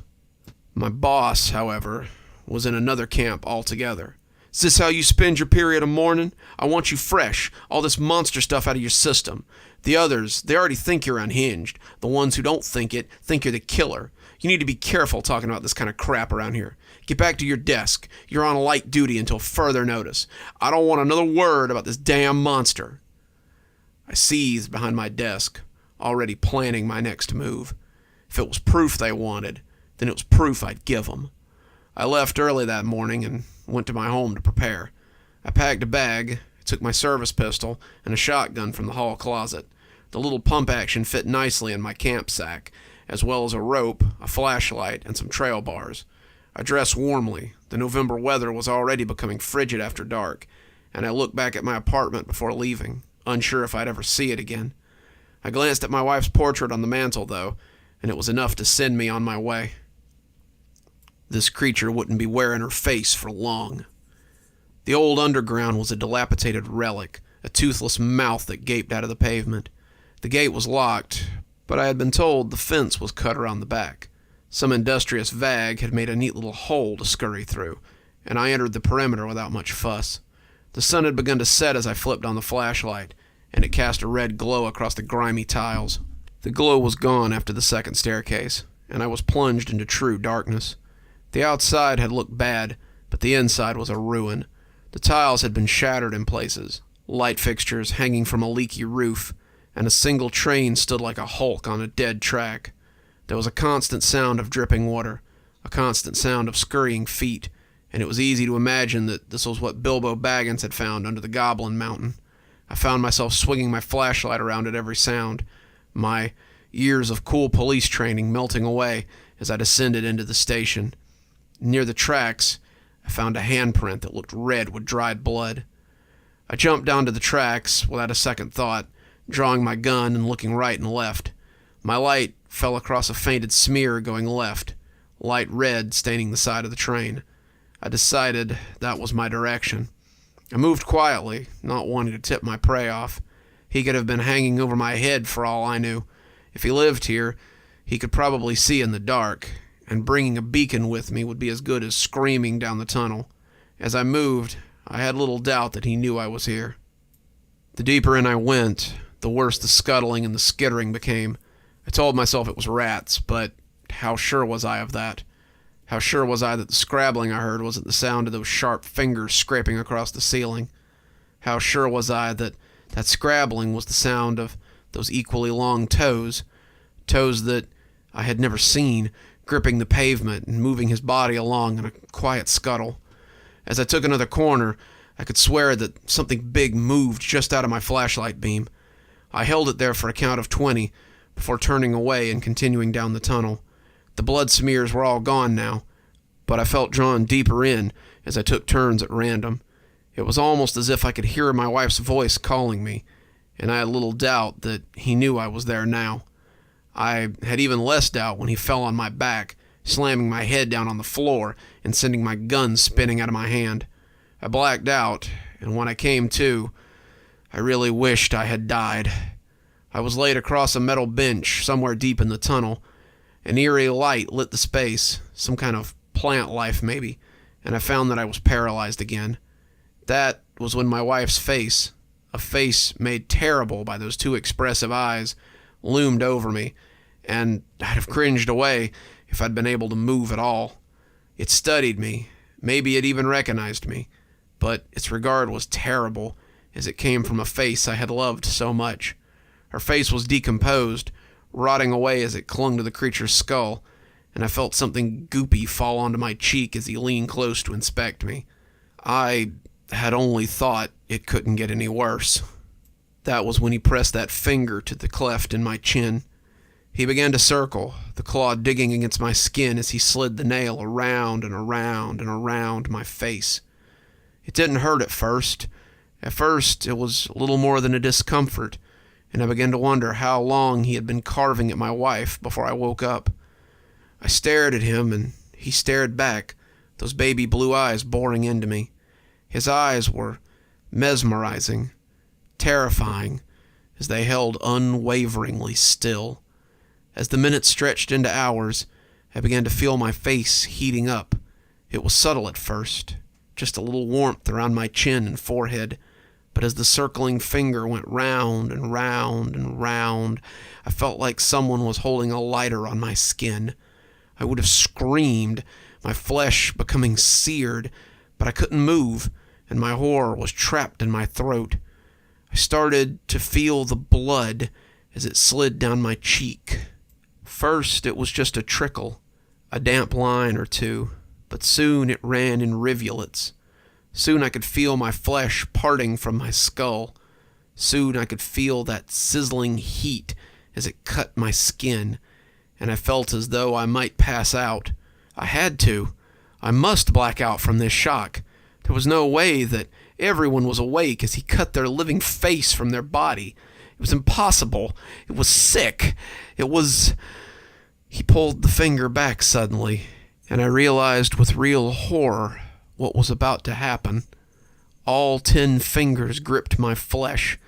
My boss, however, was in another camp altogether. Is this how you spend your period of mourning? I want you fresh, all this monster stuff out of your system. The others, they already think you're unhinged. The ones who don't think it, think you're the killer. You need to be careful talking about this kind of crap around here. Get back to your desk. You're on light duty until further notice. I don't want another word about this damn monster. I seethed behind my desk, already planning my next move. If it was proof they wanted, then it was proof I'd give them. I left early that morning and went to my home to prepare. I packed a bag, took my service pistol, and a shotgun from the hall closet. The little pump action fit nicely in my camp sack, as well as a rope, a flashlight, and some trail bars. I dressed warmly. The November weather was already becoming frigid after dark, and I looked back at my apartment before leaving, unsure if I'd ever see it again. I glanced at my wife's portrait on the mantel, though, and it was enough to send me on my way. This creature wouldn't be wearing her face for long. The old underground was a dilapidated relic, a toothless mouth that gaped out of the pavement. The gate was locked, but I had been told the fence was cut around the back. Some industrious vag had made a neat little hole to scurry through, and I entered the perimeter without much fuss. The sun had begun to set as I flipped on the flashlight, and it cast a red glow across the grimy tiles. The glow was gone after the second staircase, and I was plunged into true darkness. The outside had looked bad, but the inside was a ruin. The tiles had been shattered in places, light fixtures hanging from a leaky roof, and a single train stood like a hulk on a dead track. There was a constant sound of dripping water, a constant sound of scurrying feet, and it was easy to imagine that this was what Bilbo Baggins had found under the Goblin Mountain. I found myself swinging my flashlight around at every sound, my years of cool police training melting away as I descended into the station. Near the tracks, I found a handprint that looked red with dried blood. I jumped down to the tracks without a second thought, drawing my gun and looking right and left. My light fell across a fainted smear going left, light red staining the side of the train. I decided that was my direction. I moved quietly, not wanting to tip my prey off. He could have been hanging over my head for all I knew. If he lived here, he could probably see in the dark, and bringing a beacon with me would be as good as screaming down the tunnel. As I moved, I had little doubt that he knew I was here. The deeper in I went, the worse the scuttling and the skittering became. I told myself it was rats, but how sure was I of that? How sure was I that the scrabbling I heard wasn't the sound of those sharp fingers scraping across the ceiling? How sure was I that that scrabbling was the sound of those equally long toes that I had never seen, gripping the pavement and moving his body along in a quiet scuttle. As I took another corner, I could swear that something big moved just out of my flashlight beam. I held it there for a count of 20 before turning away and continuing down the tunnel. The blood smears were all gone now, but I felt drawn deeper in as I took turns at random. It was almost as if I could hear my wife's voice calling me, and I had little doubt that he knew I was there now. I had even less doubt when he fell on my back, slamming my head down on the floor and sending my gun spinning out of my hand. I blacked out, and when I came to, I really wished I had died. I was laid across a metal bench somewhere deep in the tunnel. An eerie light lit the space, some kind of plant life maybe, and I found that I was paralyzed again. That was when my wife's face, a face made terrible by those two expressive eyes, loomed over me, and I'd have cringed away if I'd been able to move at all. It studied me, maybe it even recognized me, but its regard was terrible, as it came from a face I had loved so much. Her face was decomposed, rotting away as it clung to the creature's skull, and I felt something goopy fall onto my cheek as he leaned close to inspect me. I had only thought it couldn't get any worse. That was when he pressed that finger to the cleft in my chin. He began to circle, the claw digging against my skin as he slid the nail around and around and around my face. It didn't hurt at first. At first, it was little more than a discomfort, and I began to wonder how long he had been carving at my wife before I woke up. I stared at him, and he stared back, those baby blue eyes boring into me. His eyes were mesmerizing, terrifying, as they held unwaveringly still. As the minutes stretched into hours, I began to feel my face heating up. It was subtle at first, just a little warmth around my chin and forehead, but as the circling finger went round and round and round, I felt like someone was holding a lighter on my skin. I would have screamed, my flesh becoming seared, but I couldn't move, and my horror was trapped in my throat. I started to feel the blood as it slid down my cheek. First, it was just a trickle, a damp line or two, but soon it ran in rivulets. Soon I could feel my flesh parting from my skull. Soon I could feel that sizzling heat as it cut my skin, and I felt as though I might pass out. I had to. I must black out from this shock. There was no way that everyone was awake as he cut their living face from their body. It was impossible. It was sick. It was... He pulled the finger back suddenly, and I realized with real horror what was about to happen. All 10 fingers gripped my flesh,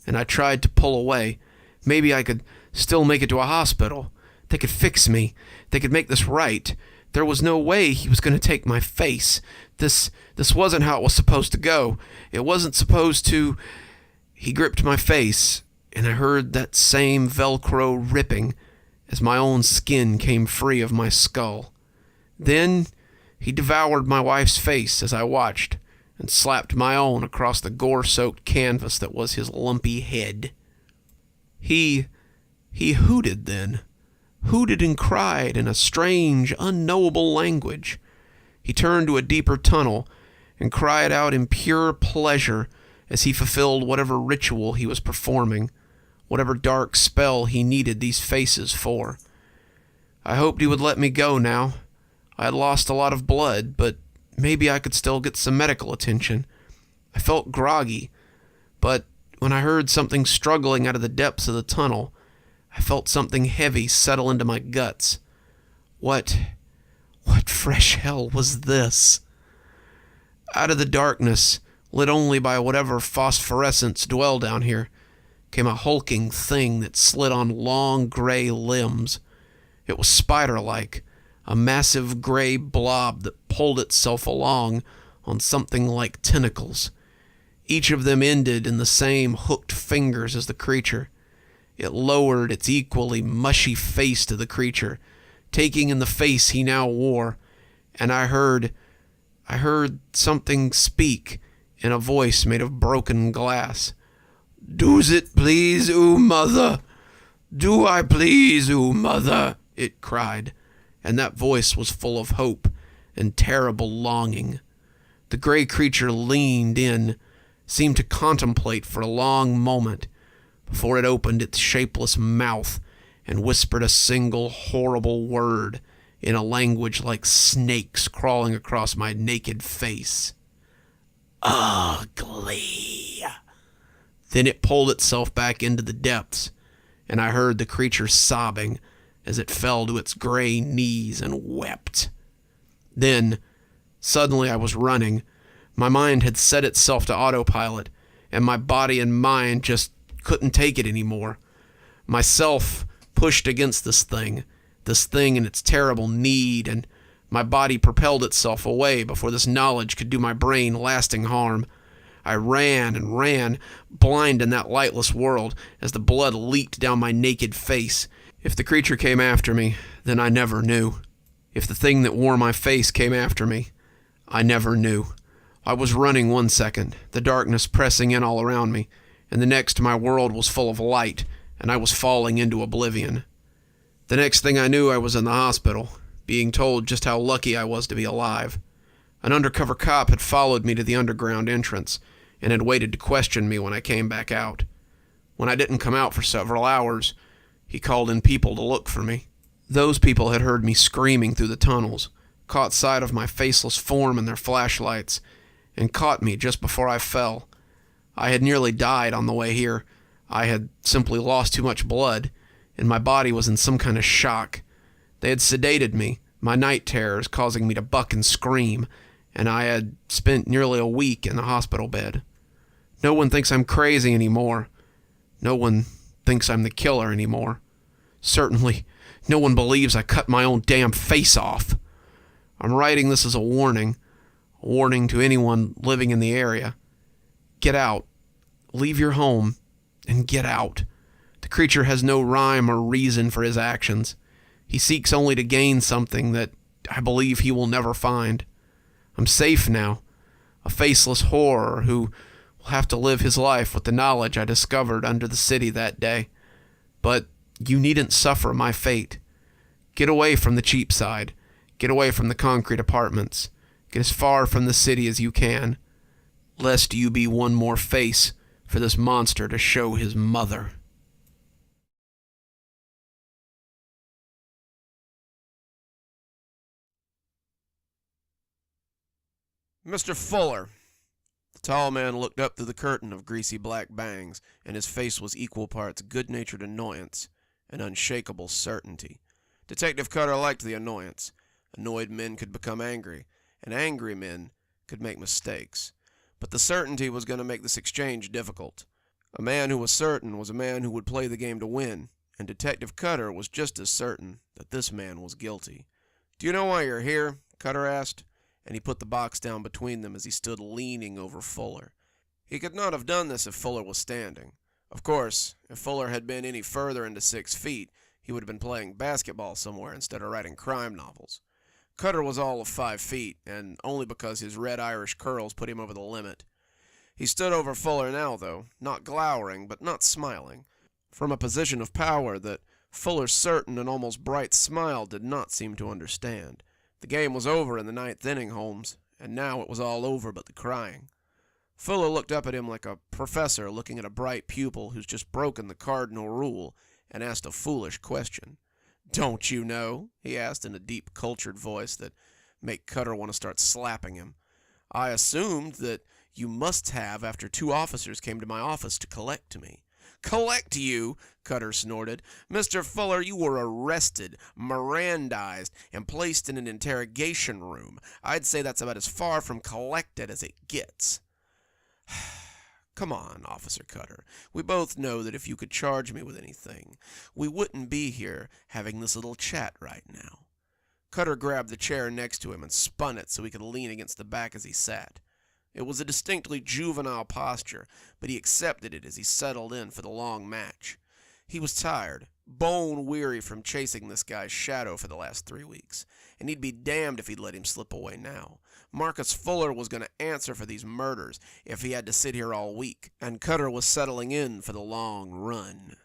and I tried to pull away. Maybe I could still make it to a hospital. They could fix me. They could make this right. There was no way he was going to take my face. This wasn't how it was supposed to go. It wasn't supposed to... He gripped my face, and I heard that same Velcro ripping as my own skin came free of my skull. Then he devoured my wife's face as I watched, and slapped my own across the gore-soaked canvas that was his lumpy head. He hooted then, hooted and cried in a strange, unknowable language. He turned to a deeper tunnel and cried out in pure pleasure as he fulfilled whatever ritual he was performing, whatever dark spell he needed these faces for. I hoped he would let me go now. I had lost a lot of blood, but maybe I could still get some medical attention. I felt groggy, but when I heard something struggling out of the depths of the tunnel, I felt something heavy settle into my guts. What fresh hell was this? Out of the darkness, lit only by whatever phosphorescence dwelled down here, came a hulking thing that slid on long gray limbs. It was spider-like, a massive gray blob that pulled itself along on something like tentacles. Each of them ended in the same hooked fingers as the creature. It lowered its equally mushy face to the creature, taking in the face he now wore, and I heard something speak in a voice made of broken glass. Does it please oo, mother? Do I please oo, mother? It cried, and that voice was full of hope and terrible longing. The gray creature leaned in, seemed to contemplate for a long moment before it opened its shapeless mouth and whispered a single horrible word in a language like snakes crawling across my naked face. Ugly. Then it pulled itself back into the depths, and I heard the creature sobbing as it fell to its gray knees and wept. Then, suddenly I was running. My mind had set itself to autopilot, and my body and mind just couldn't take it anymore. Myself pushed against this thing in its terrible need, and my body propelled itself away before this knowledge could do my brain lasting harm. I ran and ran, blind in that lightless world, as the blood leaked down my naked face. If the creature came after me, then I never knew. If the thing that wore my face came after me, I never knew. I was running 1 second, the darkness pressing in all around me, and the next my world was full of light, and I was falling into oblivion. The next thing I knew, I was in the hospital, being told just how lucky I was to be alive. An undercover cop had followed me to the underground entrance, and had waited to question me when I came back out. When I didn't come out for several hours, he called in people to look for me. Those people had heard me screaming through the tunnels, caught sight of my faceless form in their flashlights, and caught me just before I fell. I had nearly died on the way here. I had simply lost too much blood, and my body was in some kind of shock. They had sedated me, my night terrors causing me to buck and scream, and I had spent nearly a week in the hospital bed. No one thinks I'm crazy anymore. No one thinks I'm the killer anymore. Certainly, no one believes I cut my own damn face off. I'm writing this as a warning to anyone living in the area. Get out. Leave your home and get out. The creature has no rhyme or reason for his actions. He seeks only to gain something that I believe he will never find. I'm safe now, a faceless horror who will have to live his life with the knowledge I discovered under the city that day. But you needn't suffer my fate. Get away from the cheap side. Get away from the concrete apartments. Get as far from the city as you can, lest you be one more face for this monster to show his mother. Mr. Fuller. The tall man looked up through the curtain of greasy black bangs, and his face was equal parts good-natured annoyance and unshakable certainty. Detective Cutter liked the annoyance. Annoyed men could become angry, and angry men could make mistakes. But the certainty was going to make this exchange difficult. A man who was certain was a man who would play the game to win, and Detective Cutter was just as certain that this man was guilty. "Do you know why you're here?" Cutter asked, and he put the box down between them as he stood leaning over Fuller. He could not have done this if Fuller was standing. Of course, if Fuller had been any further into 6 feet, he would have been playing basketball somewhere instead of writing crime novels. Cutter was all of 5 feet, and only because his red Irish curls put him over the limit. He stood over Fuller now, though, not glowering, but not smiling, from a position of power that Fuller's certain and almost bright smile did not seem to understand. The game was over in the 9th inning, Holmes, and now it was all over but the crying. Fuller looked up at him like a professor looking at a bright pupil who's just broken the cardinal rule and asked a foolish question. "Don't you know?" he asked in a deep, cultured voice that made Cutter want to start slapping him. "I assumed that you must have after 2 officers came to my office to collect me." "Collect you?" Cutter snorted. "Mr. Fuller, you were arrested, Mirandized, and placed in an interrogation room. I'd say that's about as far from collected as it gets." "Come on, Officer Cutter. We both know that if you could charge me with anything, we wouldn't be here having this little chat right now." Cutter grabbed the chair next to him and spun it so he could lean against the back as he sat. It was a distinctly juvenile posture, but he accepted it as he settled in for the long match. He was tired, bone weary from chasing this guy's shadow for the last 3 weeks, and he'd be damned if he'd let him slip away now. Marcus Fuller was going to answer for these murders if he had to sit here all week, and Cutter was settling in for the long run.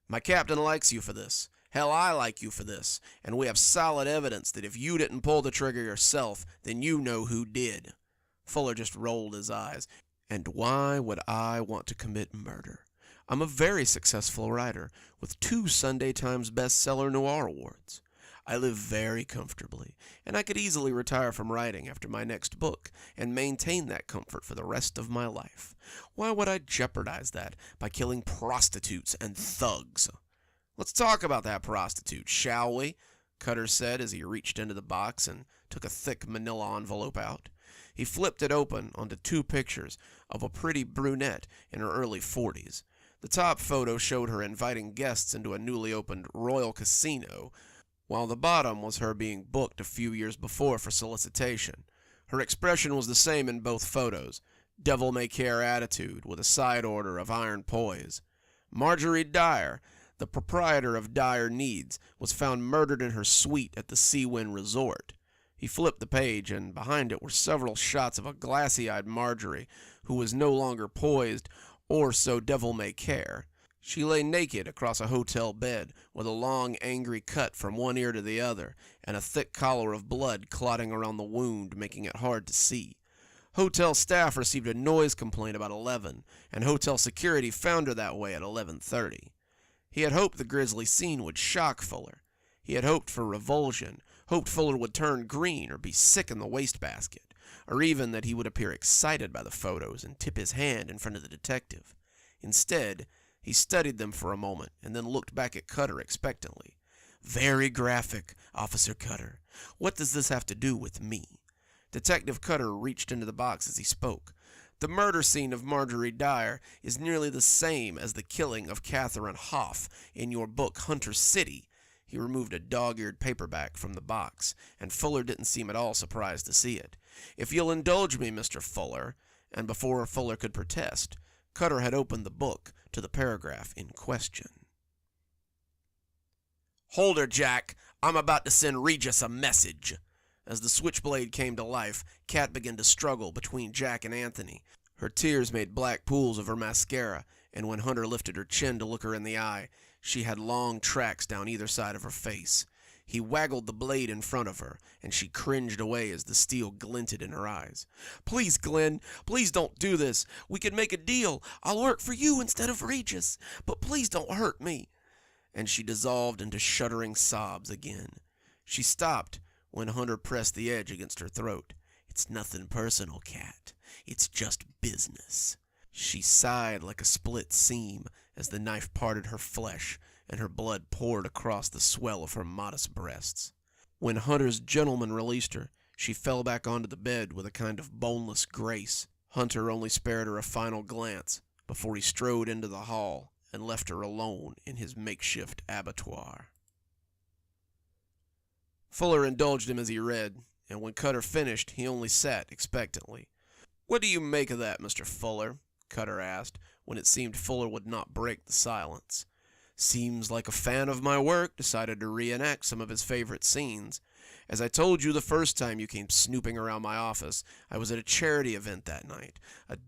My captain likes you for this. Hell, I like you for this, and we have solid evidence that if you didn't pull the trigger yourself, then you know who did. Fuller just rolled his eyes. And why would I want to commit murder? I'm a very successful writer with 2 Sunday Times bestseller noir awards. I live very comfortably, and I could easily retire from writing after my next book and maintain that comfort for the rest of my life. Why would I jeopardize that by killing prostitutes and thugs? Let's talk about that prostitute, shall we? Cutter said as he reached into the box and took a thick manila envelope out. He flipped it open onto 2 pictures of a pretty brunette in her early 40s. The top photo showed her inviting guests into a newly opened Royal Casino, while the bottom was her being booked a few years before for solicitation. Her expression was the same in both photos, devil-may-care attitude with a side order of iron poise. Marjorie Dyer, the proprietor of Dire Needs, was found murdered in her suite at the Seawind Resort. He flipped the page, and behind it were several shots of a glassy-eyed Marjorie, who was no longer poised or so devil-may-care. She lay naked across a hotel bed, with a long, angry cut from one ear to the other, and a thick collar of blood clotting around the wound, making it hard to see. Hotel staff received a noise complaint about 11, and hotel security found her that way at 11:30. He had hoped the grisly scene would shock Fuller. He had hoped for revulsion, hoped Fuller would turn green or be sick in the wastebasket, or even that he would appear excited by the photos and tip his hand in front of the detective. Instead, he studied them for a moment and then looked back at Cutter expectantly. Very graphic, Officer Cutter. What does this have to do with me? Detective Cutter reached into the box as he spoke. The murder scene of Marjorie Dyer is nearly the same as the killing of Catherine Hoff in your book Hunter City. He removed a dog-eared paperback from the box, and Fuller didn't seem at all surprised to see it. If you'll indulge me, Mr. Fuller, and before Fuller could protest, Cutter had opened the book to the paragraph in question. Hold her, Jack. I'm about to send Regis a message. As the switchblade came to life, Kat began to struggle between Jack and Anthony. Her tears made black pools of her mascara, and when Hunter lifted her chin to look her in the eye, she had long tracks down either side of her face. He waggled the blade in front of her, and she cringed away as the steel glinted in her eyes. Please, Glenn, please don't do this. We can make a deal. I'll work for you instead of Regis, but please don't hurt me. And she dissolved into shuddering sobs again. She stopped when Hunter pressed the edge against her throat. It's nothing personal, Kat. It's just business. She sighed like a split seam as the knife parted her flesh and her blood poured across the swell of her modest breasts. When Hunter's gentleman released her, she fell back onto the bed with a kind of boneless grace. Hunter only spared her a final glance before he strode into the hall and left her alone in his makeshift abattoir. Fuller indulged him as he read, and when Cutter finished, he only sat expectantly. What do you make of that, Mr. Fuller? Cutter asked, when it seemed Fuller would not break the silence. Seems like a fan of my work decided to reenact some of his favorite scenes. As I told you the first time you came snooping around my office, I was at a charity event that night.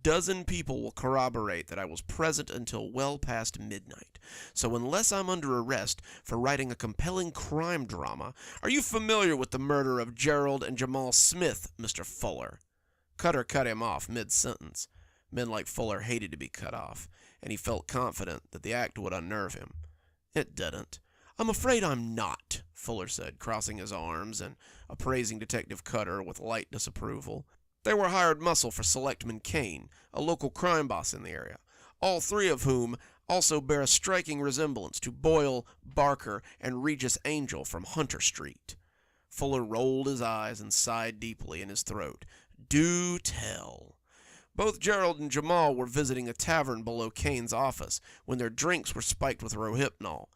12 people will corroborate that I was present until well past midnight. So unless I'm under arrest for writing a compelling crime drama, are you familiar with the murder of Gerald and Jamal Smith, Mr. Fuller? Cutter cut him off mid-sentence. Men like Fuller hated to be cut off, and he felt confident that the act would unnerve him. It didn't. I'm afraid I'm not, Fuller said, crossing his arms and appraising Detective Cutter with light disapproval. They were hired muscle for Selectman Kane, a local crime boss in the area, all 3 of whom also bear a striking resemblance to Boyle, Barker, and Regis Angel from Hunter Street. Fuller rolled his eyes and sighed deeply in his throat. Do tell. Both Gerald and Jamal were visiting a tavern below Kane's office when their drinks were spiked with rohypnol.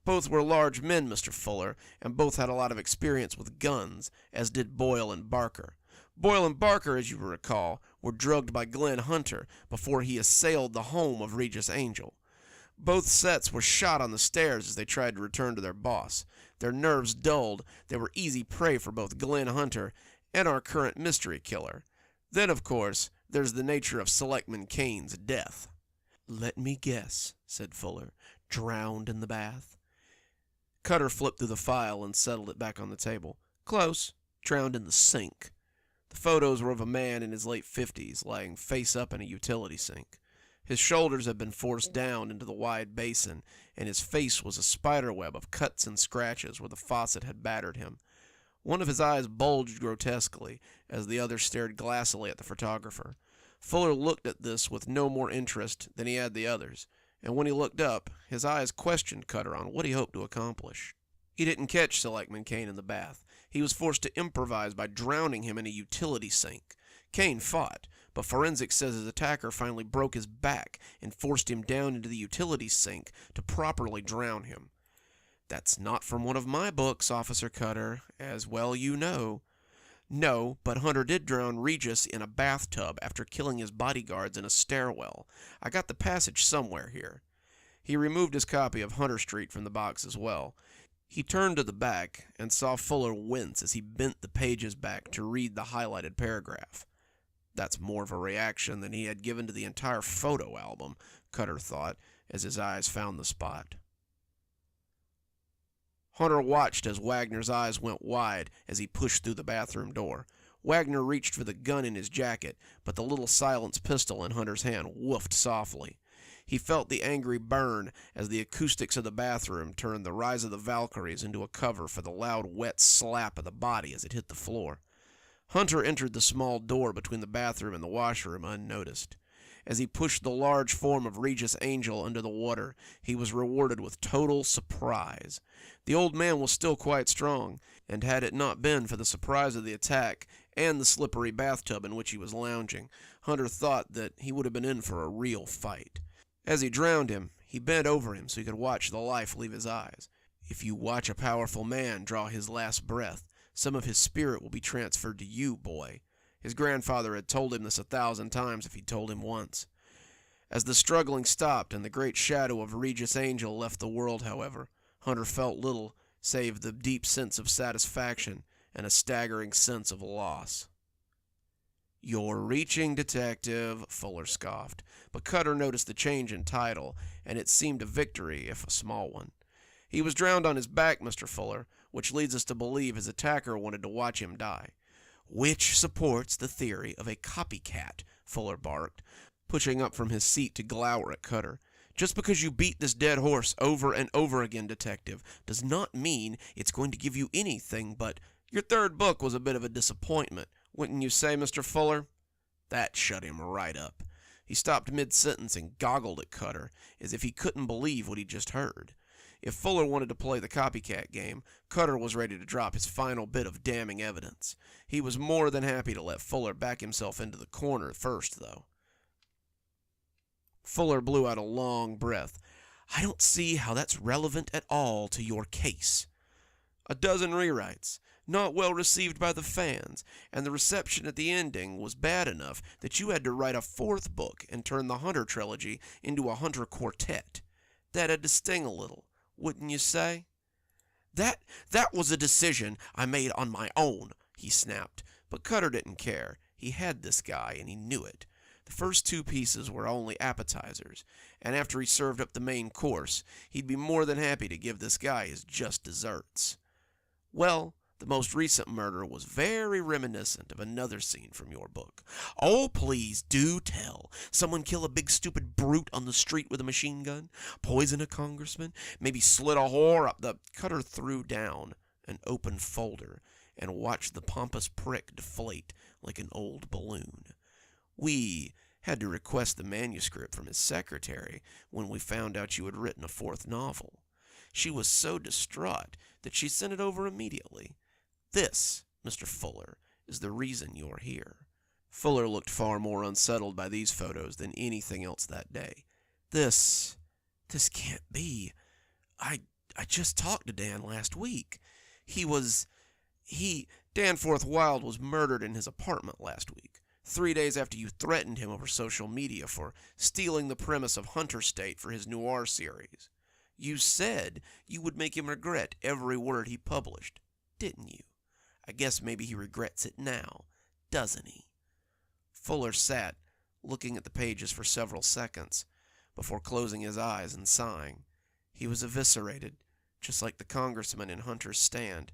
Both were large men, Mr. Fuller, and both had a lot of experience with guns, as did Boyle and Barker. Boyle and Barker, as you recall, were drugged by Glenn Hunter before he assailed the home of Regis Angel. Both sets were shot on the stairs as they tried to return to their boss. Their nerves dulled. They were easy prey for both Glenn Hunter and our current mystery killer. Then, of course, there's the nature of Selectman Kane's death. "Let me guess," said Fuller. "Drowned in the bath?" Cutter flipped through the file and settled it back on the table. "Close. Drowned in the sink." The photos were of a man in his late 50s, lying face up in a utility sink. His shoulders had been forced down into the wide basin, and his face was a spiderweb of cuts and scratches where the faucet had battered him. One of his eyes bulged grotesquely, as the other stared glassily at the photographer. Fuller looked at this with no more interest than he had the others, and when he looked up, his eyes questioned Cutter on what he hoped to accomplish. He didn't catch Selectman Kane in the bath. He was forced to improvise by drowning him in a utility sink. Kane fought, but forensics says his attacker finally broke his back and forced him down into the utility sink to properly drown him. That's not from one of my books, Officer Cutter, as well you know. No, but Hunter did drown Regis in a bathtub after killing his bodyguards in a stairwell. I got the passage somewhere here. He removed his copy of Hunter Street from the box as well. He turned to the back and saw Fuller wince as he bent the pages back to read the highlighted paragraph. That's more of a reaction than he had given to the entire photo album, Cutter thought, as his eyes found the spot. Hunter watched as Wagner's eyes went wide as he pushed through the bathroom door. Wagner reached for the gun in his jacket, but the little silenced pistol in Hunter's hand woofed softly. He felt the angry burn as the acoustics of the bathroom turned the Rise of the Valkyries into a cover for the loud, wet slap of the body as it hit the floor. Hunter entered the small door between the bathroom and the washroom unnoticed. As he pushed the large form of Regis Angel under the water, he was rewarded with total surprise. The old man was still quite strong, and had it not been for the surprise of the attack and the slippery bathtub in which he was lounging, Hunter thought that he would have been in for a real fight. As he drowned him, he bent over him so he could watch the life leave his eyes. If you watch a powerful man draw his last breath, some of his spirit will be transferred to you, boy. His grandfather had told him this 1,000 times if he'd told him once. As the struggling stopped and the great shadow of Regis Angel left the world, however, Hunter felt little save the deep sense of satisfaction and a staggering sense of loss. "You're reaching, Detective," Fuller scoffed, but Cutter noticed the change in title, and it seemed a victory, if a small one. "He was drowned on his back, Mr. Fuller, which leads us to believe his attacker wanted to watch him die." "Which supports the theory of a copycat," Fuller barked, pushing up from his seat to glower at Cutter. "Just because you beat this dead horse over and over again, Detective, does not mean it's going to give you anything but... Your third book was a bit of a disappointment, wouldn't you say, Mr. Fuller?" That shut him right up. He stopped mid-sentence and goggled at Cutter, as if he couldn't believe what he'd just heard. If Fuller wanted to play the copycat game, Cutter was ready to drop his final bit of damning evidence. He was more than happy to let Fuller back himself into the corner first, though. Fuller blew out a long breath. "I don't see how that's relevant at all to your case." "A dozen rewrites, not well received by the fans, and the reception at the ending was bad enough that you had to write a fourth book and turn the Hunter trilogy into a Hunter quartet. That had to sting a little, wouldn't you say?" That was a decision I made on my own," he snapped, but Cutter didn't care. He had this guy, and he knew it. The first two pieces were only appetizers, and after he served up the main course, he'd be more than happy to give this guy his just desserts. "Well, the most recent murder was very reminiscent of another scene from your book." "Oh, please do tell. Someone kill a big stupid brute on the street with a machine gun? Poison a congressman? Maybe slit a whore up the..." Cutter threw down an open folder and watched the pompous prick deflate like an old balloon. "We had to request the manuscript from his secretary when we found out you had written a fourth novel. She was so distraught that she sent it over immediately. This, Mr. Fuller, is the reason you're here." Fuller looked far more unsettled by these photos than anything else that day. This can't be. I just talked to Dan last week. Danforth Wild was murdered in his apartment last week. 3 days after you threatened him over social media for stealing the premise of Hunter State for his noir series. You said you would make him regret every word he published, didn't you? I guess maybe he regrets it now, doesn't he? Fuller sat, looking at the pages for several seconds, before closing his eyes and sighing. He was eviscerated, just like the congressman in Hunter's stand.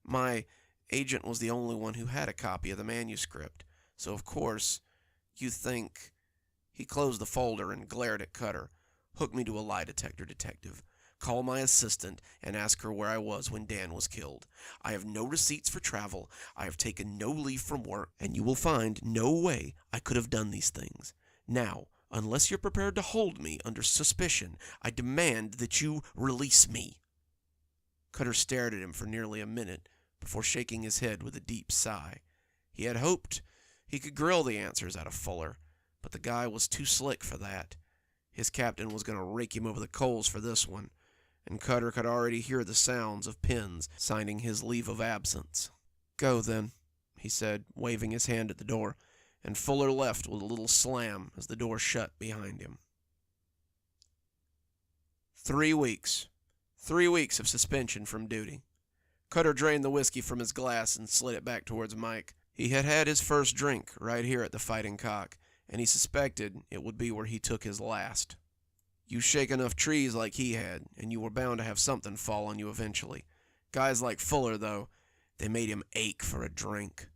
My agent was the only one who had a copy of the manuscript, so of course, you think... He closed the folder and glared at Cutter. Hook me to a lie detector, detective. Call my assistant and ask her where I was when Dan was killed. I have no receipts for travel. I have taken no leave from work, and you will find no way I could have done these things. Now, unless you're prepared to hold me under suspicion, I demand that you release me. Cutter stared at him for nearly a minute before shaking his head with a deep sigh. He had hoped he could grill the answers out of Fuller, but the guy was too slick for that. His captain was going to rake him over the coals for this one, and Cutter could already hear the sounds of pens signing his leave of absence. Go, then, he said, waving his hand at the door, and Fuller left with a little slam as the door shut behind him. 3 weeks. 3 weeks of suspension from duty. Cutter drained the whiskey from his glass and slid it back towards Mike. He had had his first drink right here at the Fighting Cock, and he suspected it would be where he took his last. You shake enough trees like he had, and you were bound to have something fall on you eventually. Guys like Fuller, though, they made him ache for a drink.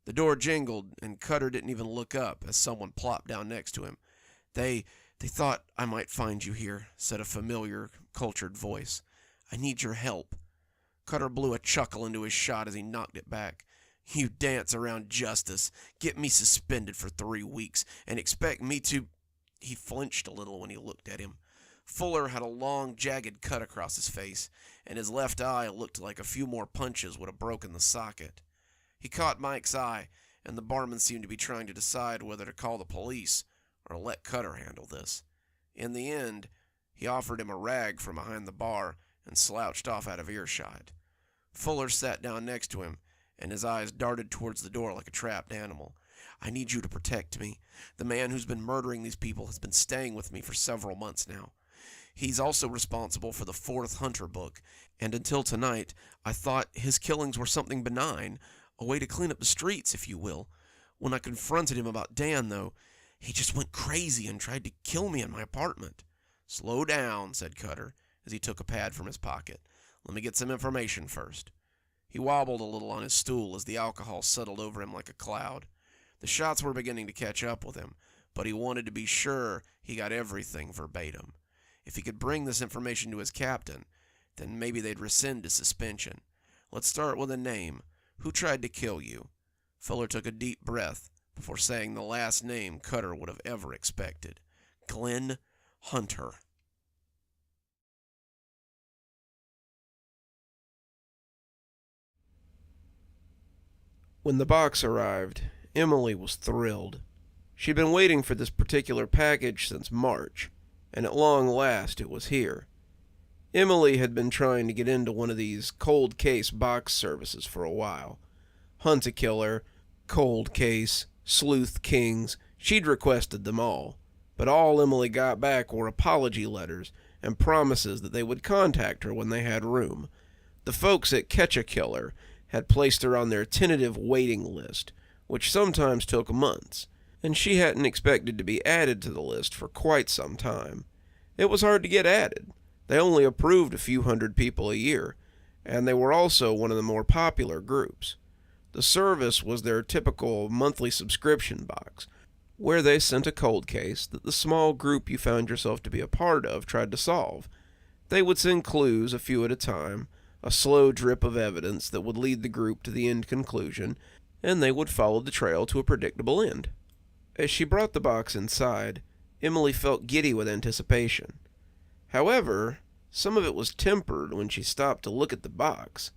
The door jingled, and Cutter didn't even look up as someone plopped down next to him. They thought I might find you here, said a familiar, cultured voice. I need your help. Cutter blew a chuckle into his shot as he knocked it back. You dance around justice, get me suspended for 3 weeks, and expect me to... He flinched a little when he looked at him. Fuller had a long, jagged cut across his face, and his left eye looked like a few more punches would have broken the socket. He caught Mike's eye, and the barman seemed to be trying to decide whether to call the police or let Cutter handle this. In the end, he offered him a rag from behind the bar and slouched off out of earshot. Fuller sat down next to him, and his eyes darted towards the door like a trapped animal. I need you to protect me. The man who's been murdering these people has been staying with me for several months now. He's also responsible for the 4th Hunter book, and until tonight, I thought his killings were something benign, a way to clean up the streets, if you will. When I confronted him about Dan, though, he just went crazy and tried to kill me in my apartment. Slow down, said Cutter, as he took a pad from his pocket. Let me get some information first. He wobbled a little on his stool as the alcohol settled over him like a cloud. The shots were beginning to catch up with him, but he wanted to be sure he got everything verbatim. If he could bring this information to his captain, then maybe they'd rescind his suspension. Let's start with a name. Who tried to kill you? Fuller took a deep breath before saying the last name Cutter would have ever expected. Glenn Hunter. When the box arrived, Emily was thrilled. She'd been waiting for this particular package since March, and at long last it was here. Emily had been trying to get into one of these cold case box services for a while. Hunt-A-Killer, Cold Case, Sleuth Kings, she'd requested them all, but all Emily got back were apology letters and promises that they would contact her when they had room. The folks at Catch-A-Killer had placed her on their tentative waiting list, which sometimes took months, and she hadn't expected to be added to the list for quite some time. It was hard to get added. They only approved a few hundred people a year, and they were also one of the more popular groups. The service was their typical monthly subscription box, where they sent a cold case that the small group you found yourself to be a part of tried to solve. They would send clues a few at a time, a slow drip of evidence that would lead the group to the end conclusion, and they would follow the trail to a predictable end. As she brought the box inside, Emily felt giddy with anticipation. However, some of it was tempered when she stopped to look at the box.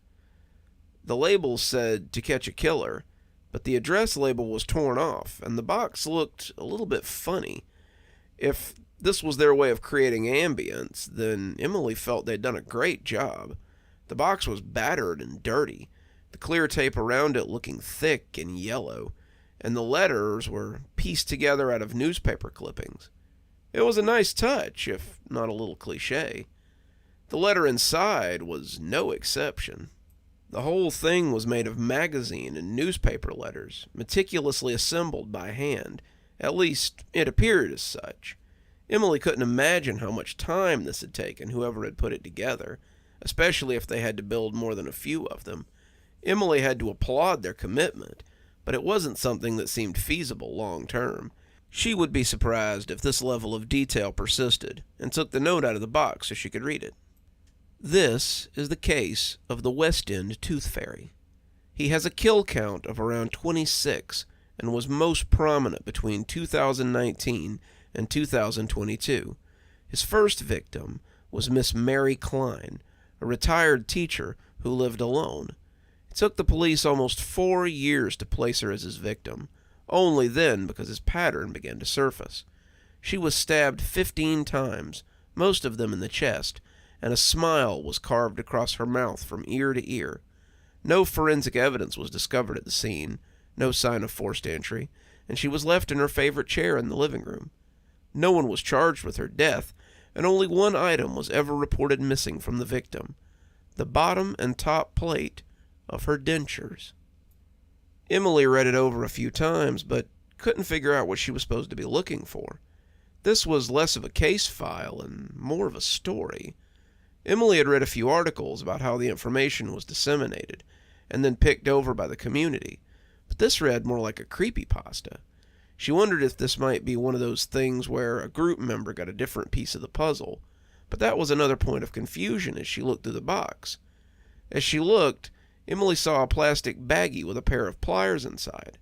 The label said "To Catch a Killer," but the address label was torn off, and the box looked a little bit funny. If this was their way of creating ambience, then Emily felt they'd done a great job. The box was battered and dirty, the clear tape around it looking thick and yellow. and the letters were pieced together out of newspaper clippings. It was a nice touch, if not a little cliché. The letter inside was no exception. The whole thing was made of magazine and newspaper letters, meticulously assembled by hand. At least, it appeared as such. Emily couldn't imagine how much time this had taken, whoever had put it together, especially if they had to build more than a few of them. Emily had to applaud their commitment, but it wasn't something that seemed feasible long term. She would be surprised if this level of detail persisted, and took the note out of the box so she could read it. This is the case of the West End Tooth Fairy. He has a kill count of around 26 and was most prominent between 2019 and 2022. His first victim was Miss Mary Klein, a retired teacher who lived alone. It took the police almost 4 years to place her as his victim, only then because his pattern began to surface. She was stabbed 15 times, most of them in the chest, and a smile was carved across her mouth from ear to ear. No forensic evidence was discovered at the scene, no sign of forced entry, and she was left in her favorite chair in the living room. No one was charged with her death, and only one item was ever reported missing from the victim: the bottom and top plate of her dentures. Emily read it over a few times, but couldn't figure out what she was supposed to be looking for. This was less of a case file and more of a story. Emily had read a few articles about how the information was disseminated, and then picked over by the community, but this read more like a creepypasta. She wondered if this might be one of those things where a group member got a different piece of the puzzle, but that was another point of confusion as she looked through the box. As she looked, Emily saw a plastic baggie with a pair of pliers inside.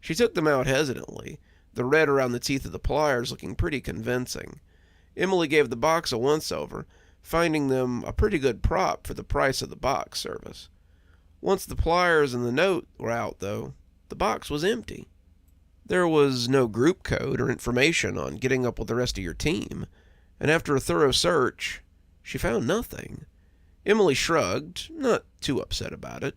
She took them out hesitantly, the red around the teeth of the pliers looking pretty convincing. Emily gave the box a once-over, finding them a pretty good prop for the price of the box service. Once the pliers and the note were out, though, the box was empty. There was no group code or information on getting up with the rest of your team, and after a thorough search, she found nothing. Emily shrugged, not too upset about it.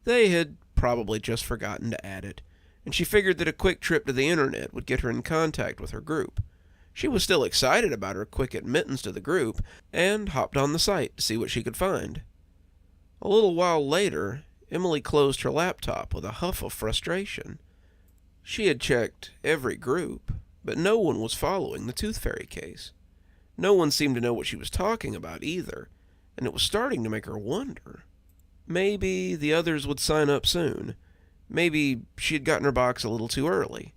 They had probably just forgotten to add it, and she figured that a quick trip to the internet would get her in contact with her group. She was still excited about her quick admittance to the group, and hopped on the site to see what she could find. A little while later, Emily closed her laptop with a huff of frustration. She had checked every group, but no one was following the Tooth Fairy case. No one seemed to know what she was talking about either, and it was starting to make her wonder. Maybe the others would sign up soon. Maybe she had gotten her box a little too early.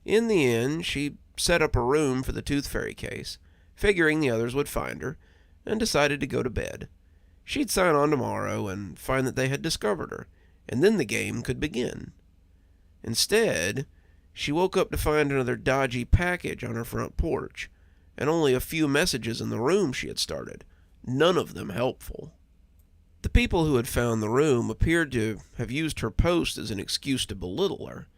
In the end, she set up a room for the Tooth Fairy case, figuring the others would find her, and decided to go to bed. She'd sign on tomorrow and find that they had discovered her, and then the game could begin. Instead, she woke up to find another dodgy package on her front porch, and only a few messages in the room she had started, none of them helpful. The people who had found the room appeared to have used her post as an excuse to belittle her.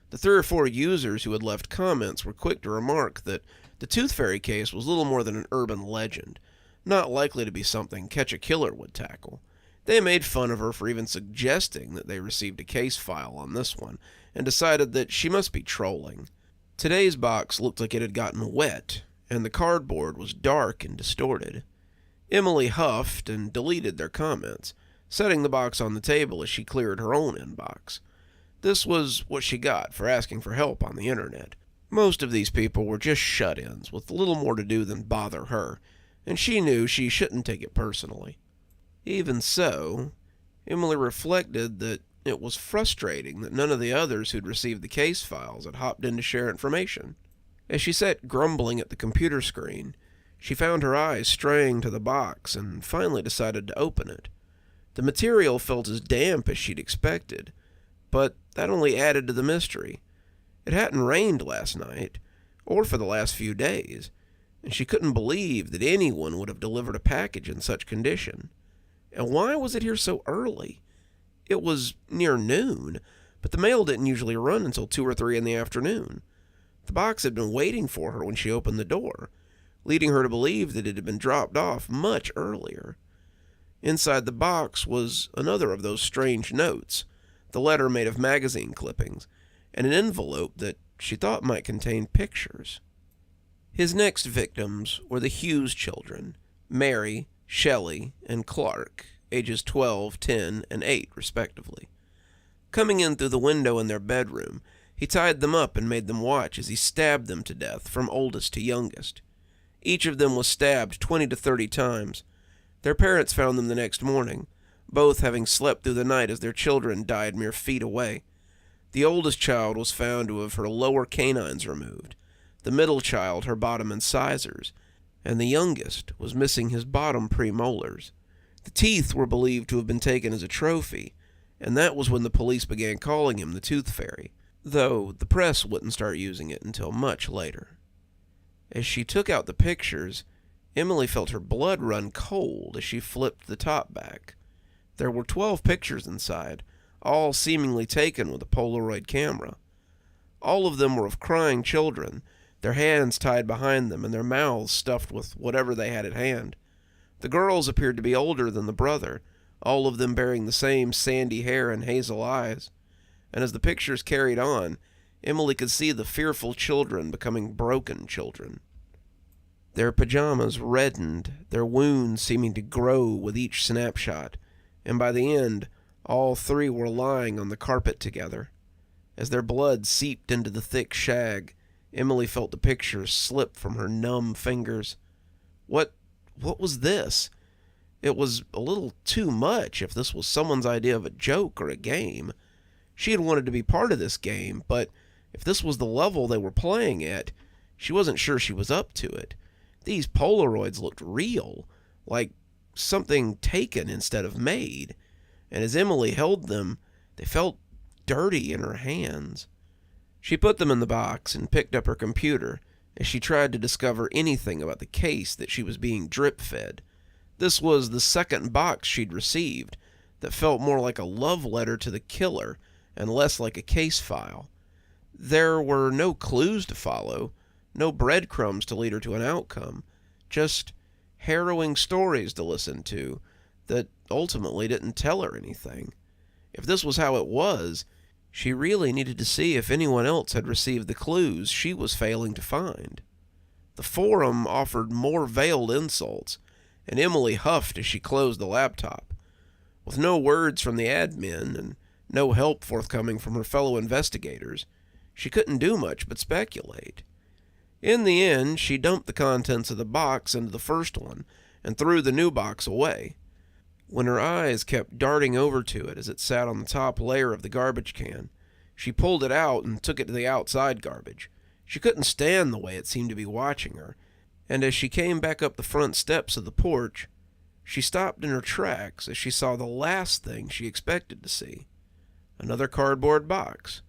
The 3 or 4 users who had left comments were quick to remark that the Tooth Fairy case was little more than an urban legend, not likely to be something Catch a Killer would tackle. They made fun of her for even suggesting that they received a case file on this one, and decided that she must be trolling. Today's box looked like it had gotten wet, and the cardboard was dark and distorted. Emily huffed and deleted their comments, setting the box on the table as she cleared her own inbox. This was what she got for asking for help on the internet. Most of these people were just shut-ins, with little more to do than bother her, and she knew she shouldn't take it personally. Even so, Emily reflected that it was frustrating that none of the others who'd received the case files had hopped in to share information. As she sat grumbling at the computer screen, she found her eyes straying to the box and finally decided to open it. The material felt as damp as she'd expected, but that only added to the mystery. It hadn't rained last night, or for the last few days, and she couldn't believe that anyone would have delivered a package in such condition. And why was it here so early? It was near noon, but the mail didn't usually run until 2 or 3 in the afternoon. The box had been waiting for her when she opened the door, leading her to believe that it had been dropped off much earlier. Inside the box was another of those strange notes, the letter made of magazine clippings, and an envelope that she thought might contain pictures. His next victims were the Hughes children, Mary, Shelley, and Clark, ages 12, 10, and 8, respectively. Coming in through the window in their bedroom, he tied them up and made them watch as he stabbed them to death from oldest to youngest. Each of them was stabbed 20 to 30 times. Their parents found them the next morning, both having slept through the night as their children died mere feet away. The oldest child was found to have her lower canines removed, the middle child her bottom incisors, and the youngest was missing his bottom premolars. The teeth were believed to have been taken as a trophy, and that was when the police began calling him the Tooth Fairy, though the press wouldn't start using it until much later. As she took out the pictures, Emily felt her blood run cold as she flipped the top back. There were 12 pictures inside, all seemingly taken with a Polaroid camera. All of them were of crying children, their hands tied behind them and their mouths stuffed with whatever they had at hand. The girls appeared to be older than the brother, all of them bearing the same sandy hair and hazel eyes. And as the pictures carried on, Emily could see the fearful children becoming broken children. Their pajamas reddened, their wounds seeming to grow with each snapshot, and by the end, all three were lying on the carpet together. As their blood seeped into the thick shag, Emily felt the pictures slip from her numb fingers. What was this? It was a little too much if this was someone's idea of a joke or a game. She had wanted to be part of this game, but if this was the level they were playing at, she wasn't sure she was up to it. These Polaroids looked real, like something taken instead of made, and as Emily held them, they felt dirty in her hands. She put them in the box and picked up her computer as she tried to discover anything about the case that she was being drip-fed. This was the second box she'd received that felt more like a love letter to the killer and less like a case file. There were no clues to follow, no breadcrumbs to lead her to an outcome, just harrowing stories to listen to that ultimately didn't tell her anything. If this was how it was, she really needed to see if anyone else had received the clues she was failing to find. The forum offered more veiled insults, and Emily huffed as she closed the laptop. With no words from the admin and no help forthcoming from her fellow investigators, she couldn't do much but speculate. In the end, she dumped the contents of the box into the first one and threw the new box away. When her eyes kept darting over to it as it sat on the top layer of the garbage can, she pulled it out and took it to the outside garbage. She couldn't stand the way it seemed to be watching her, and as she came back up the front steps of the porch, she stopped in her tracks as she saw the last thing she expected to see. Another cardboard box,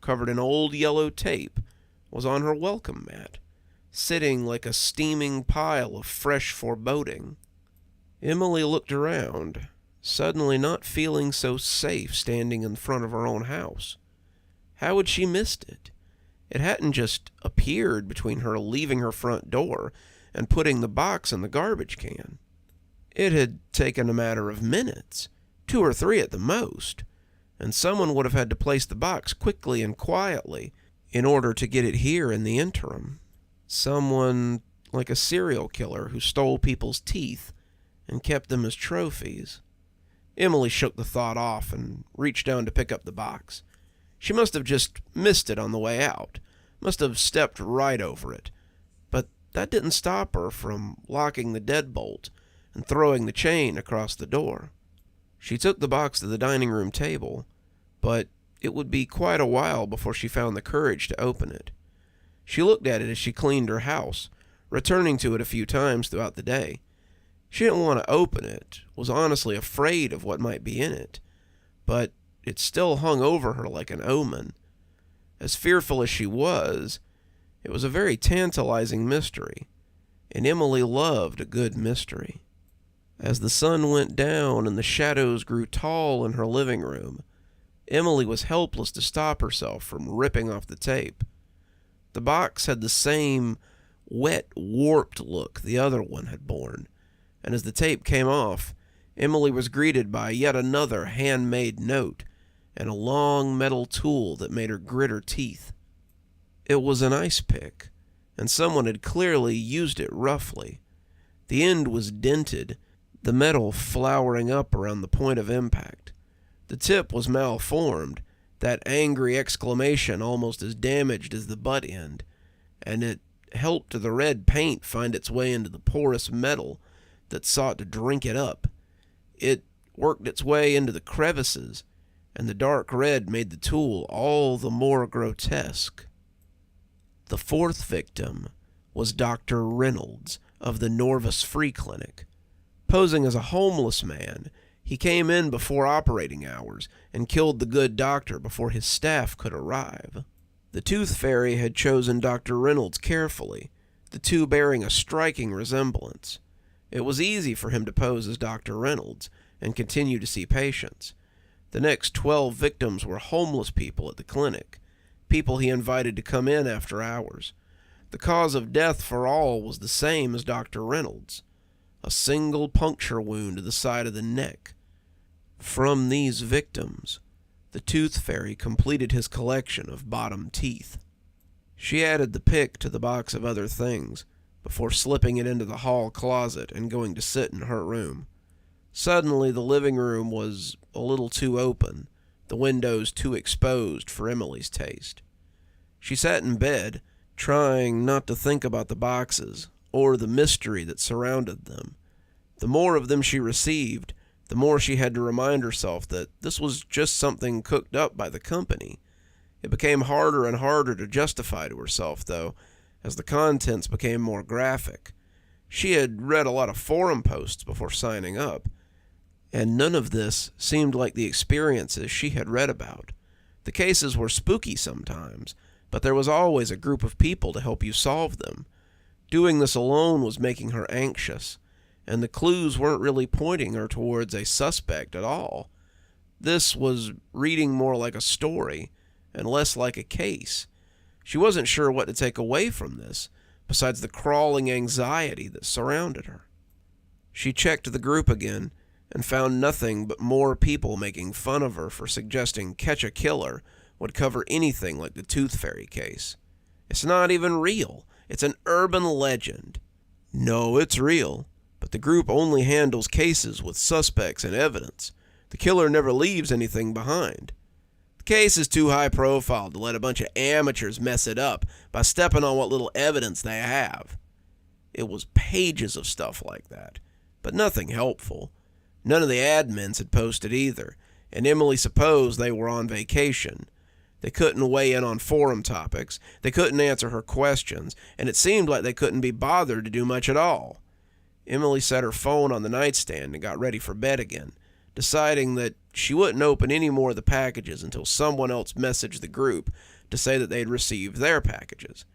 covered in old yellow tape, was on her welcome mat, sitting like a steaming pile of fresh foreboding. Emily looked around, suddenly not feeling so safe standing in front of her own house. How had she missed it? It hadn't just appeared between her leaving her front door and putting the box in the garbage can. It had taken a matter of minutes, 2 or 3 at the most, and someone would have had to place the box quickly and quietly in order to get it here in the interim. Someone like a serial killer who stole people's teeth and kept them as trophies. Emily shook the thought off and reached down to pick up the box. She must have just missed it on the way out, must have stepped right over it, but that didn't stop her from locking the deadbolt and throwing the chain across the door. She took the box to the dining room table, but it would be quite a while before she found the courage to open it. She looked at it as she cleaned her house, returning to it a few times throughout the day. She didn't want to open it, was honestly afraid of what might be in it, but it still hung over her like an omen. As fearful as she was, it was a very tantalizing mystery, and Emily loved a good mystery. As the sun went down and the shadows grew tall in her living room, Emily was helpless to stop herself from ripping off the tape. The box had the same wet, warped look the other one had borne, and as the tape came off, Emily was greeted by yet another handmade note, and a long metal tool that made her grit her teeth. It was an ice pick, and someone had clearly used it roughly. The end was dented, the metal flowering up around the point of impact. The tip was malformed, that angry exclamation almost as damaged as the butt end, and it helped the red paint find its way into the porous metal that sought to drink it up. It worked its way into the crevices, and the dark red made the tool all the more grotesque. The fourth victim was Dr. Reynolds of the Norvis Free Clinic. Posing as a homeless man, he came in before operating hours and killed the good doctor before his staff could arrive. The Tooth Fairy had chosen Dr. Reynolds carefully, the two bearing a striking resemblance. It was easy for him to pose as Dr. Reynolds and continue to see patients. The next 12 victims were homeless people at the clinic, people he invited to come in after hours. The cause of death for all was the same as Dr. Reynolds, a single puncture wound to the side of the neck. From these victims, the Tooth Fairy completed his collection of bottom teeth. She added the pick to the box of other things before slipping it into the hall closet and going to sit in her room. Suddenly, the living room was a little too open, the windows too exposed for Emily's taste. She sat in bed, trying not to think about the boxes or the mystery that surrounded them. The more of them she received, the more she had to remind herself that this was just something cooked up by the company. It became harder and harder to justify to herself, though, as the contents became more graphic. She had read a lot of forum posts before signing up, and none of this seemed like the experiences she had read about. The cases were spooky sometimes, but there was always a group of people to help you solve them. Doing this alone was making her anxious, and the clues weren't really pointing her towards a suspect at all. This was reading more like a story and less like a case. She wasn't sure what to take away from this, besides the crawling anxiety that surrounded her. She checked the group again and found nothing but more people making fun of her for suggesting Catch a Killer would cover anything like the Tooth Fairy case. It's not even real. It's an urban legend. No, it's real, but the group only handles cases with suspects and evidence. The killer never leaves anything behind. The case is too high profile to let a bunch of amateurs mess it up by stepping on what little evidence they have. It was pages of stuff like that, but nothing helpful. None of the admins had posted either, and Emily supposed they were on vacation. They couldn't weigh in on forum topics, they couldn't answer her questions, and it seemed like they couldn't be bothered to do much at all. Emily set her phone on the nightstand and got ready for bed again, deciding that she wouldn't open any more of the packages until someone else messaged the group to say that they had received their packages.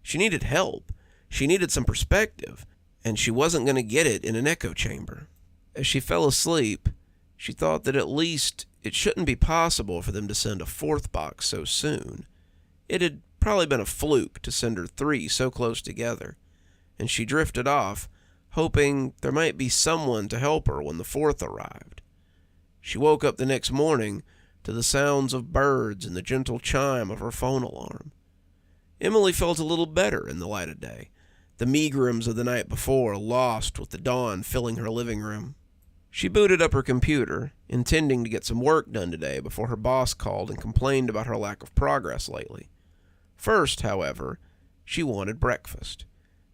She needed help, she needed some perspective, and she wasn't going to get it in an echo chamber. As she fell asleep, she thought that at least it shouldn't be possible for them to send a fourth box so soon. It had probably been a fluke to send her 3 so close together, and she drifted off, hoping there might be someone to help her when the fourth arrived. She woke up the next morning to the sounds of birds and the gentle chime of her phone alarm. Emily felt a little better in the light of day, the megrims of the night before lost with the dawn filling her living room. She booted up her computer, intending to get some work done today before her boss called and complained about her lack of progress lately. First, however, she wanted breakfast.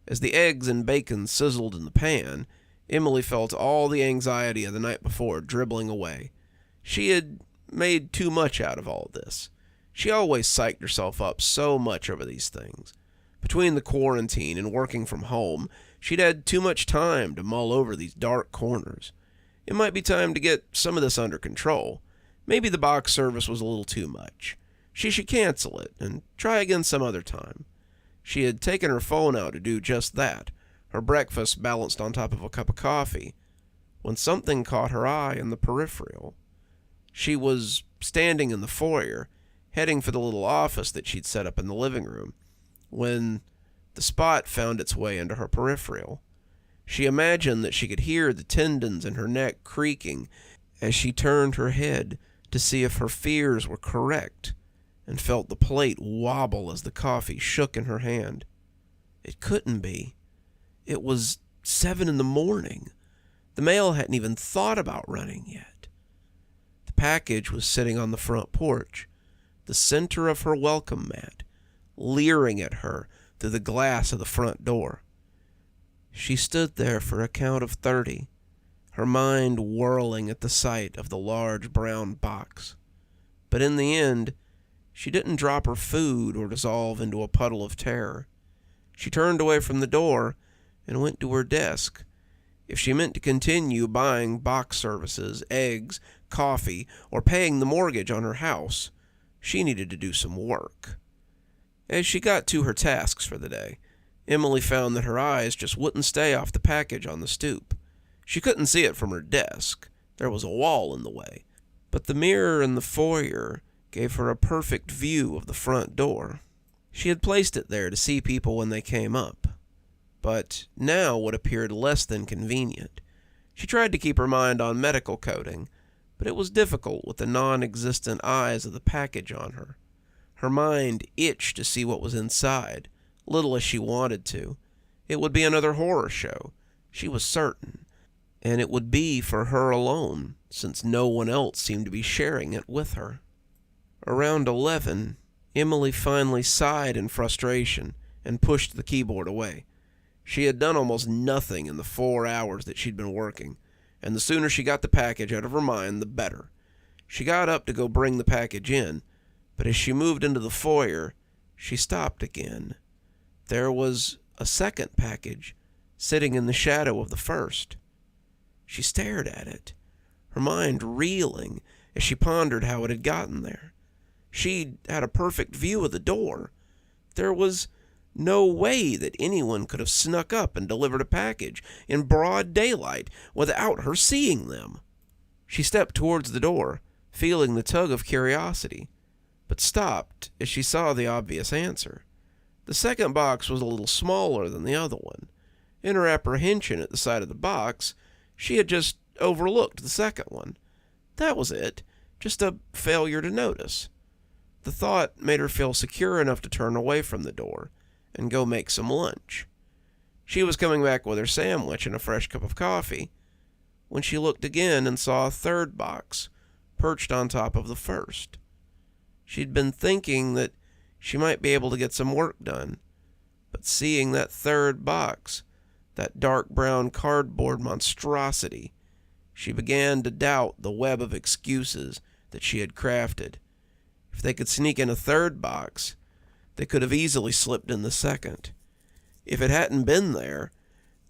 As the eggs and bacon sizzled in the pan, Emily felt all the anxiety of the night before dribbling away. She had made too much out of all this. She always psyched herself up so much over these things. Between the quarantine and working from home, she'd had too much time to mull over these dark corners. It might be time to get some of this under control. Maybe the box service was a little too much. She should cancel it and try again some other time. She had taken her phone out to do just that, her breakfast balanced on top of a cup of coffee, when something caught her eye in the peripheral. She was standing in the foyer, heading for the little office that she'd set up in the living room, when the spot found its way into her peripheral. She imagined that she could hear the tendons in her neck creaking as she turned her head to see if her fears were correct, and felt the plate wobble as the coffee shook in her hand. It couldn't be. It was 7 in the morning. The mail hadn't even thought about running yet. The package was sitting on the front porch, the center of her welcome mat, leering at her through the glass of the front door. She stood there for a count of 30, her mind whirling at the sight of the large brown box. But in the end, she didn't drop her food or dissolve into a puddle of terror. She turned away from the door and went to her desk. If she meant to continue buying box services, eggs, coffee, or paying the mortgage on her house, she needed to do some work. As she got to her tasks for the day, Emily found that her eyes just wouldn't stay off the package on the stoop. She couldn't see it from her desk. There was a wall in the way. But the mirror in the foyer gave her a perfect view of the front door. She had placed it there to see people when they came up. But now what appeared less than convenient. She tried to keep her mind on medical coding, but it was difficult with the non-existent eyes of the package on her. Her mind itched to see what was inside, little as she wanted to. It would be another horror show, she was certain, and it would be for her alone, since no one else seemed to be sharing it with her. Around 11, Emily finally sighed in frustration and pushed the keyboard away. She had done almost nothing in the 4 hours that she'd been working, and the sooner she got the package out of her mind, the better. She got up to go bring the package in, but as she moved into the foyer, she stopped again. There was a second package sitting in the shadow of the first. She stared at it, her mind reeling as she pondered how it had gotten there. She'd had a perfect view of the door. There was no way that anyone could have snuck up and delivered a package in broad daylight without her seeing them. She stepped towards the door, feeling the tug of curiosity, but stopped as she saw the obvious answer. The second box was a little smaller than the other one. In her apprehension at the sight of the box, she had just overlooked the second one. That was it, just a failure to notice. The thought made her feel secure enough to turn away from the door and go make some lunch. She was coming back with her sandwich and a fresh cup of coffee when she looked again and saw a third box perched on top of the first. She'd been thinking that she might be able to get some work done, but seeing that third box, that dark brown cardboard monstrosity, she began to doubt the web of excuses that she had crafted. If they could sneak in a third box, they could have easily slipped in the second. If it hadn't been there,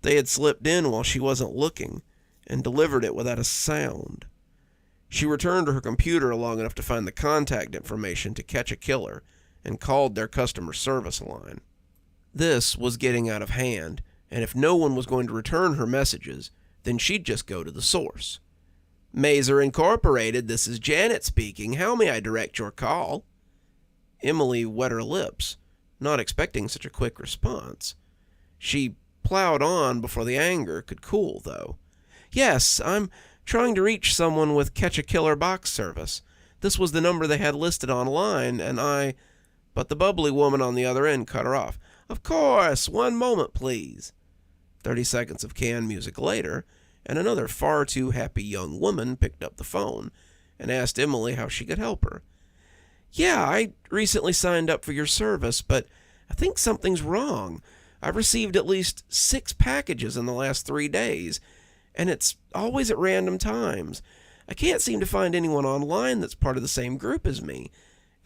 they had slipped in while she wasn't looking and delivered it without a sound. She returned to her computer long enough to find the contact information to catch a killer and called their customer service line. This was getting out of hand, and if no one was going to return her messages, then she'd just go to the source. Mazer Incorporated, this is Janet speaking. How may I direct your call? Emily wet her lips, not expecting such a quick response. She plowed on before the anger could cool, though. Yes, I'm trying to reach someone with catch-a-killer box service. This was the number they had listed online, and I... But the bubbly woman on the other end cut her off. Of course, 1 moment, please. 30 seconds of canned music later, and another far too happy young woman picked up the phone and asked Emily how she could help her. Yeah, I recently signed up for your service, but I think something's wrong. I've received at least 6 packages in the last 3 days, and it's always at random times. I can't seem to find anyone online that's part of the same group as me,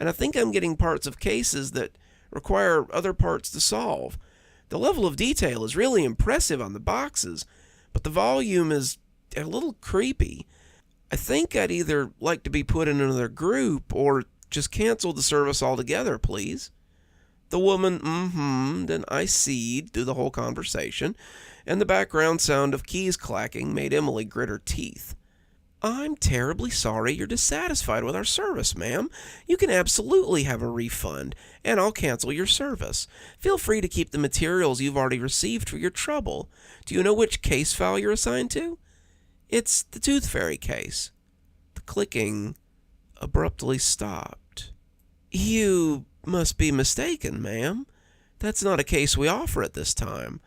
and I think I'm getting parts of cases that require other parts to solve. The level of detail is really impressive on the boxes, but the volume is a little creepy. I think I'd either like to be put in another group or just cancel the service altogether, please. The woman and I seed through the whole conversation, and the background sound of keys clacking made Emily grit her teeth. I'm terribly sorry you're dissatisfied with our service, ma'am. You can absolutely have a refund, and I'll cancel your service. Feel free to keep the materials you've already received for your trouble. Do you know which case file you're assigned to? It's the Tooth Fairy case. The clicking abruptly stopped. "You must be mistaken, ma'am. That's not a case we offer at this time.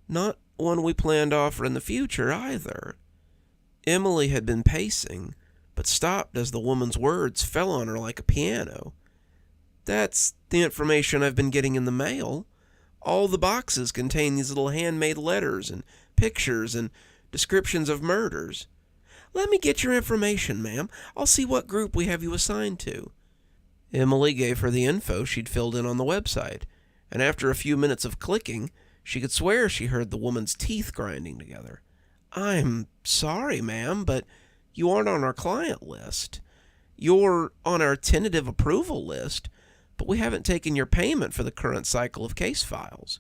Not one we plan to offer in the future, either." Emily had been pacing, but stopped as the woman's words fell on her like a piano. "That's the information I've been getting in the mail. All the boxes contain these little handmade letters and pictures and descriptions of murders. Let me get your information, ma'am. I'll see what group we have you assigned to." Emily gave her the info she'd filled in on the website, and after a few minutes of clicking, she could swear she heard the woman's teeth grinding together. "I'm sorry, ma'am, but you aren't on our client list. You're on our tentative approval list, but we haven't taken your payment for the current cycle of case files."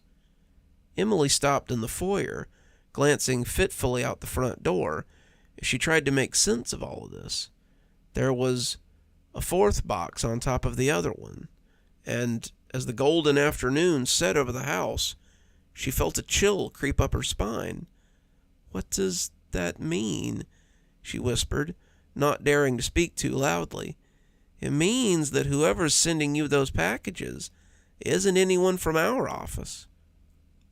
Emily stopped in the foyer, glancing fitfully out the front door as she tried to make sense of all of this. There was a fourth box on top of the other one, and as the golden afternoon set over the house, she felt a chill creep up her spine. "What does that mean?" she whispered, not daring to speak too loudly. "It means that whoever's sending you those packages isn't anyone from our office."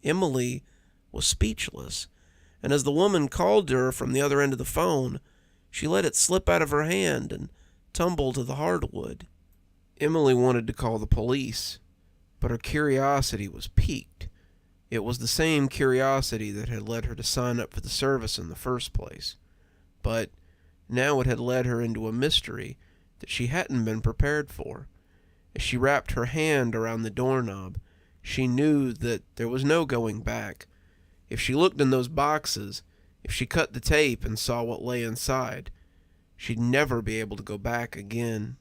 Emily was speechless, and as the woman called to her from the other end of the phone, she let it slip out of her hand and tumble to the hardwood. Emily wanted to call the police, but her curiosity was piqued. It was the same curiosity that had led her to sign up for the service in the first place, but now it had led her into a mystery that she hadn't been prepared for. As she wrapped her hand around the doorknob, she knew that there was no going back. If she looked in those boxes, if she cut the tape and saw what lay inside, she'd never be able to go back again.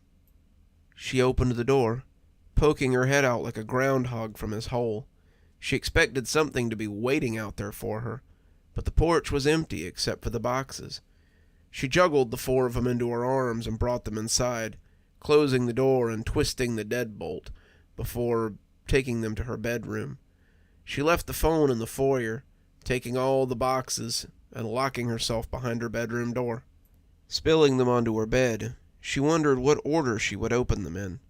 She opened the door, poking her head out like a groundhog from his hole. She expected something to be waiting out there for her, but the porch was empty except for the boxes. She juggled the four of them into her arms and brought them inside, closing the door and twisting the deadbolt before taking them to her bedroom. She left the phone in the foyer, taking all the boxes and locking herself behind her bedroom door. Spilling them onto her bed, she wondered what order she would open them in.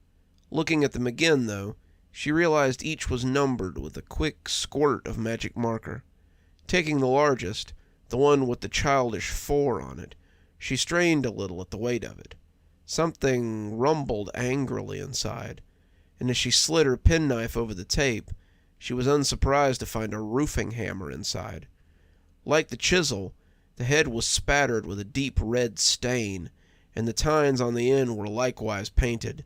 Looking at them again, though, she realized each was numbered with a quick squirt of magic marker. Taking the largest, the one with the childish 4 on it, she strained a little at the weight of it. Something rumbled angrily inside, and as she slid her penknife over the tape, she was unsurprised to find a roofing hammer inside. Like the chisel, the head was spattered with a deep red stain, and the tines on the end were likewise painted.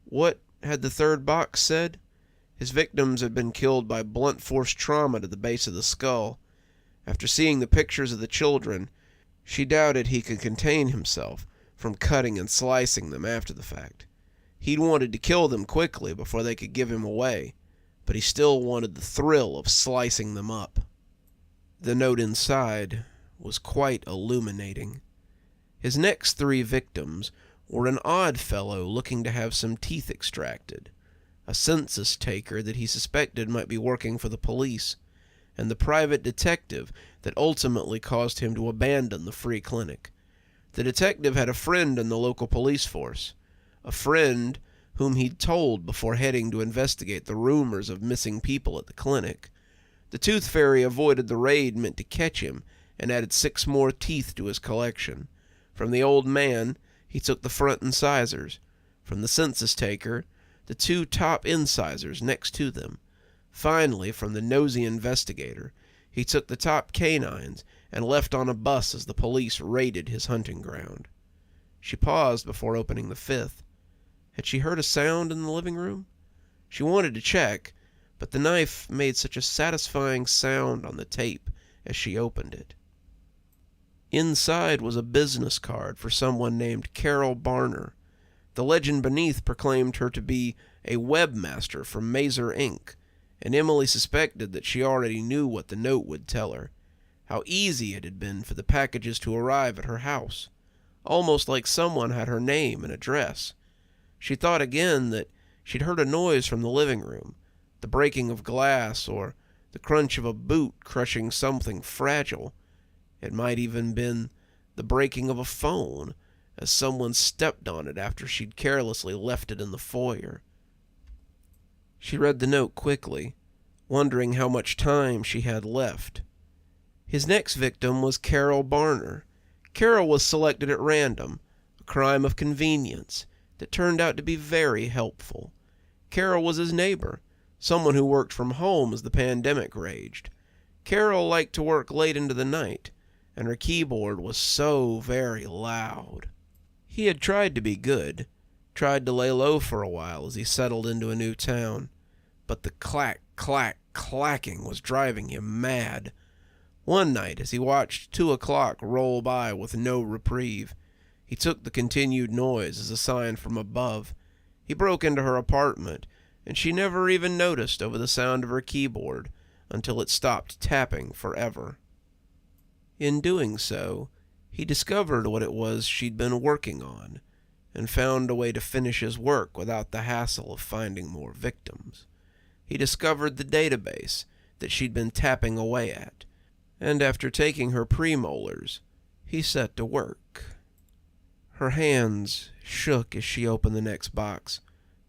What had the third box said? His victims had been killed by blunt force trauma to the base of the skull. After seeing the pictures of the children, she doubted he could contain himself from cutting and slicing them after the fact. He'd wanted to kill them quickly before they could give him away, but he still wanted the thrill of slicing them up. The note inside was quite illuminating. His next 3 victims were an odd fellow looking to have some teeth extracted, a census taker that he suspected might be working for the police, and the private detective that ultimately caused him to abandon the free clinic. The detective had a friend in the local police force, a friend whom he'd told before heading to investigate the rumors of missing people at the clinic. The tooth fairy avoided the raid meant to catch him and added 6 more teeth to his collection. From the old man, he took the front incisors. From the census taker, the 2 top incisors next to them. Finally, from the nosy investigator, he took the top canines and left on a bus as the police raided his hunting ground. She paused before opening the 5th. Had she heard a sound in the living room? She wanted to check, but the knife made such a satisfying sound on the tape as she opened it. Inside was a business card for someone named Carol Barner. The legend beneath proclaimed her to be a webmaster from Mazer Inc., and Emily suspected that she already knew what the note would tell her, how easy it had been for the packages to arrive at her house, almost like someone had her name and address. She thought again that she'd heard a noise from the living room, the breaking of glass or the crunch of a boot crushing something fragile. It might even been the breaking of a phone, as someone stepped on it after she'd carelessly left it in the foyer. She read the note quickly, wondering how much time she had left. His next victim was Carol Barner. Carol was selected at random, a crime of convenience that turned out to be very helpful. Carol was his neighbor, someone who worked from home as the pandemic raged. Carol liked to work late into the night, and her keyboard was so very loud. He had tried to be good, tried to lay low for a while as he settled into a new town, but the clack, clack, clacking was driving him mad. One night, as he watched 2 o'clock roll by with no reprieve, he took the continued noise as a sign from above. He broke into her apartment, and she never even noticed over the sound of her keyboard until it stopped tapping forever. In doing so, he discovered what it was she'd been working on, and found a way to finish his work without the hassle of finding more victims. He discovered the database that she'd been tapping away at, and after taking her premolars, he set to work. Her hands shook as she opened the next box,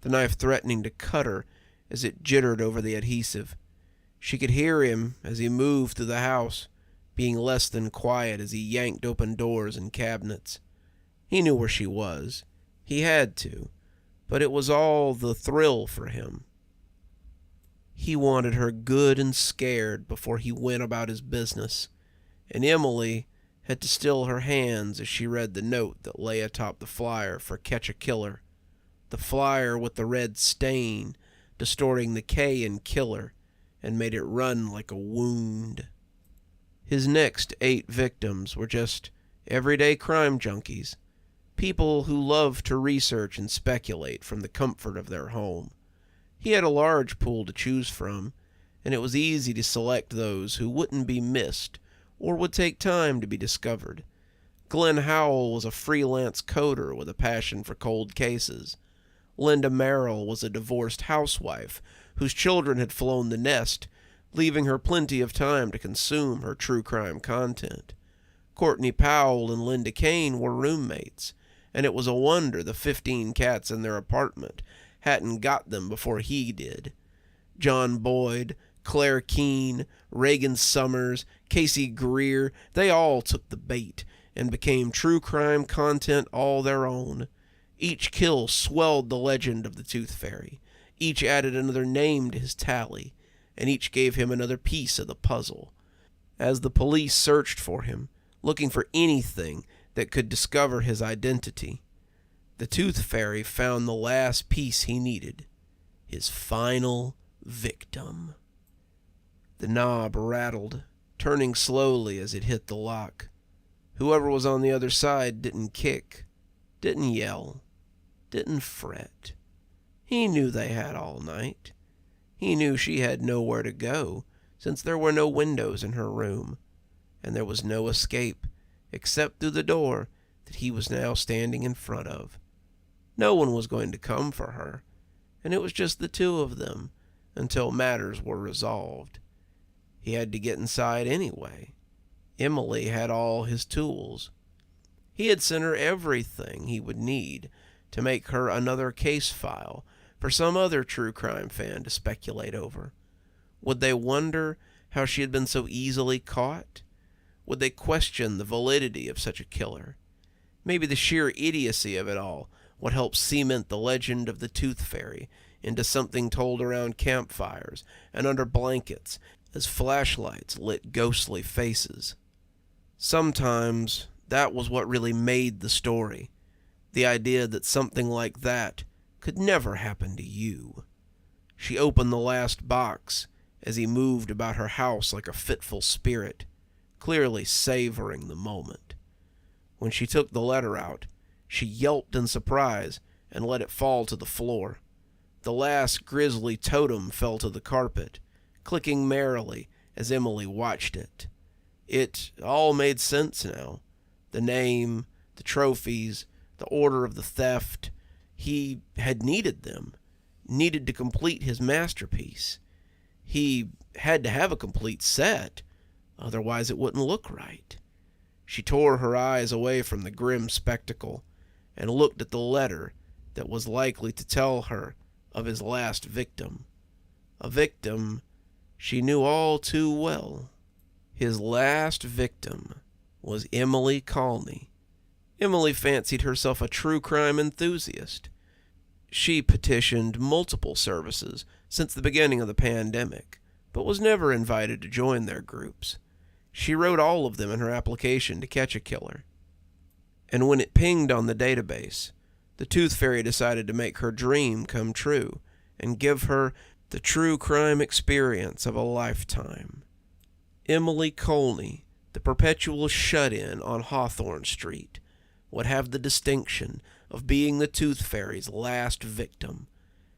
the knife threatening to cut her as it jittered over the adhesive. She could hear him as he moved through the house, being less than quiet as he yanked open doors and cabinets. He knew where she was. He had to, but it was all the thrill for him. He wanted her good and scared before he went about his business, and Emily had to still her hands as she read the note that lay atop the flyer for Catch a Killer, the flyer with the red stain distorting the K in killer and made it run like a wound. His next 8 victims were just everyday crime junkies, people who loved to research and speculate from the comfort of their home. He had a large pool to choose from, and it was easy to select those who wouldn't be missed or would take time to be discovered. Glenn Howell was a freelance coder with a passion for cold cases. Linda Merrill was a divorced housewife whose children had flown the nest, leaving her plenty of time to consume her true crime content. Courtney Powell and Linda Kane were roommates, and it was a wonder the 15 cats in their apartment hadn't got them before he did. John Boyd, Claire Keene, Reagan Summers, Casey Greer, they all took the bait and became true crime content all their own. Each kill swelled the legend of the Tooth Fairy. Each added another name to his tally, and each gave him another piece of the puzzle. As the police searched for him, looking for anything that could discover his identity, the Tooth Fairy found the last piece he needed, his final victim. The knob rattled, turning slowly as it hit the lock. Whoever was on the other side didn't kick, didn't yell, didn't fret. He knew they had all night. He knew she had nowhere to go, since there were no windows in her room, and there was no escape except through the door that he was now standing in front of. No one was going to come for her, and it was just the two of them until matters were resolved. He had to get inside anyway. Emily had all his tools. He had sent her everything he would need to make her another case file for some other true crime fan to speculate over. Would they wonder how she had been so easily caught? Would they question the validity of such a killer? Maybe the sheer idiocy of it all would help cement the legend of the Tooth Fairy into something told around campfires and under blankets as flashlights lit ghostly faces. Sometimes that was what really made the story, the idea that something like that could never happen to you. She opened the last box as he moved about her house like a fitful spirit, clearly savoring the moment. When she took the letter out, she yelped in surprise and let it fall to the floor. The last grisly totem fell to the carpet, clicking merrily as Emily watched it. It all made sense now. The name, the trophies, the order of the theft. He had needed them, needed to complete his masterpiece. He had to have a complete set, otherwise it wouldn't look right. She tore her eyes away from the grim spectacle and looked at the letter that was likely to tell her of his last victim. A victim she knew all too well. His last victim was Emily Colney. Emily fancied herself a true crime enthusiast. She petitioned multiple services since the beginning of the pandemic, but was never invited to join their groups. She wrote all of them in her application to catch a killer. And when it pinged on the database, the Tooth Fairy decided to make her dream come true and give her the true crime experience of a lifetime. Emily Colney, the perpetual shut-in on Hawthorne Street, would have the distinction of being the Tooth Fairy's last victim.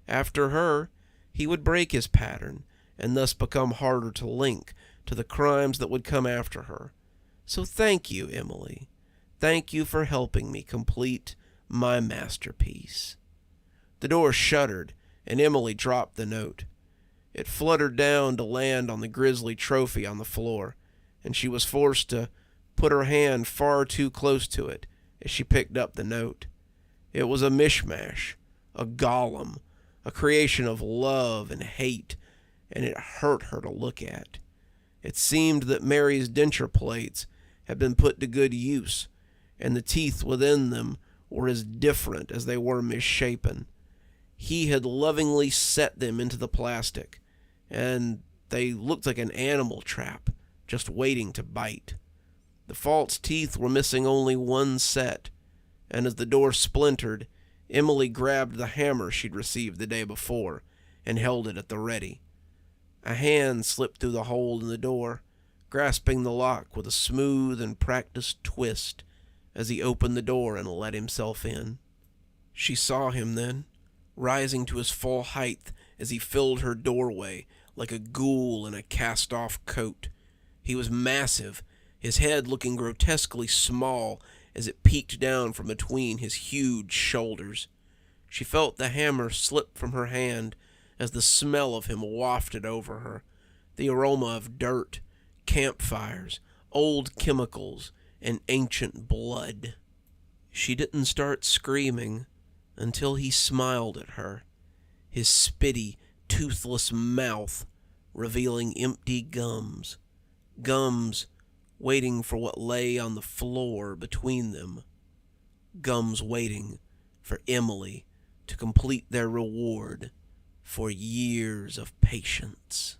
After her, he would break his pattern and thus become harder to link to the crimes that would come after her. So thank you, Emily. Thank you for helping me complete my masterpiece. The door shuddered, and Emily dropped the note. It fluttered down to land on the grisly trophy on the floor, and she was forced to put her hand far too close to it as she picked up the note. It was a mishmash, a golem, a creation of love and hate, and it hurt her to look at. It seemed that Mary's denture plates had been put to good use, and the teeth within them were as different as they were misshapen. He had lovingly set them into the plastic, and they looked like an animal trap, just waiting to bite. The false teeth were missing only one set, and as the door splintered, Emily grabbed the hammer she'd received the day before and held it at the ready. A hand slipped through the hole in the door, grasping the lock with a smooth and practiced twist as he opened the door and let himself in. She saw him then, rising to his full height as he filled her doorway like a ghoul in a cast-off coat. He was massive, his head looking grotesquely small as it peeked down from between his huge shoulders. She felt the hammer slip from her hand as the smell of him wafted over her, the aroma of dirt, campfires, old chemicals, and ancient blood. She didn't start screaming until he smiled at her, his spitty, toothless mouth revealing empty gums waiting for what lay on the floor between them, gums waiting for Emily to complete their reward for years of patience.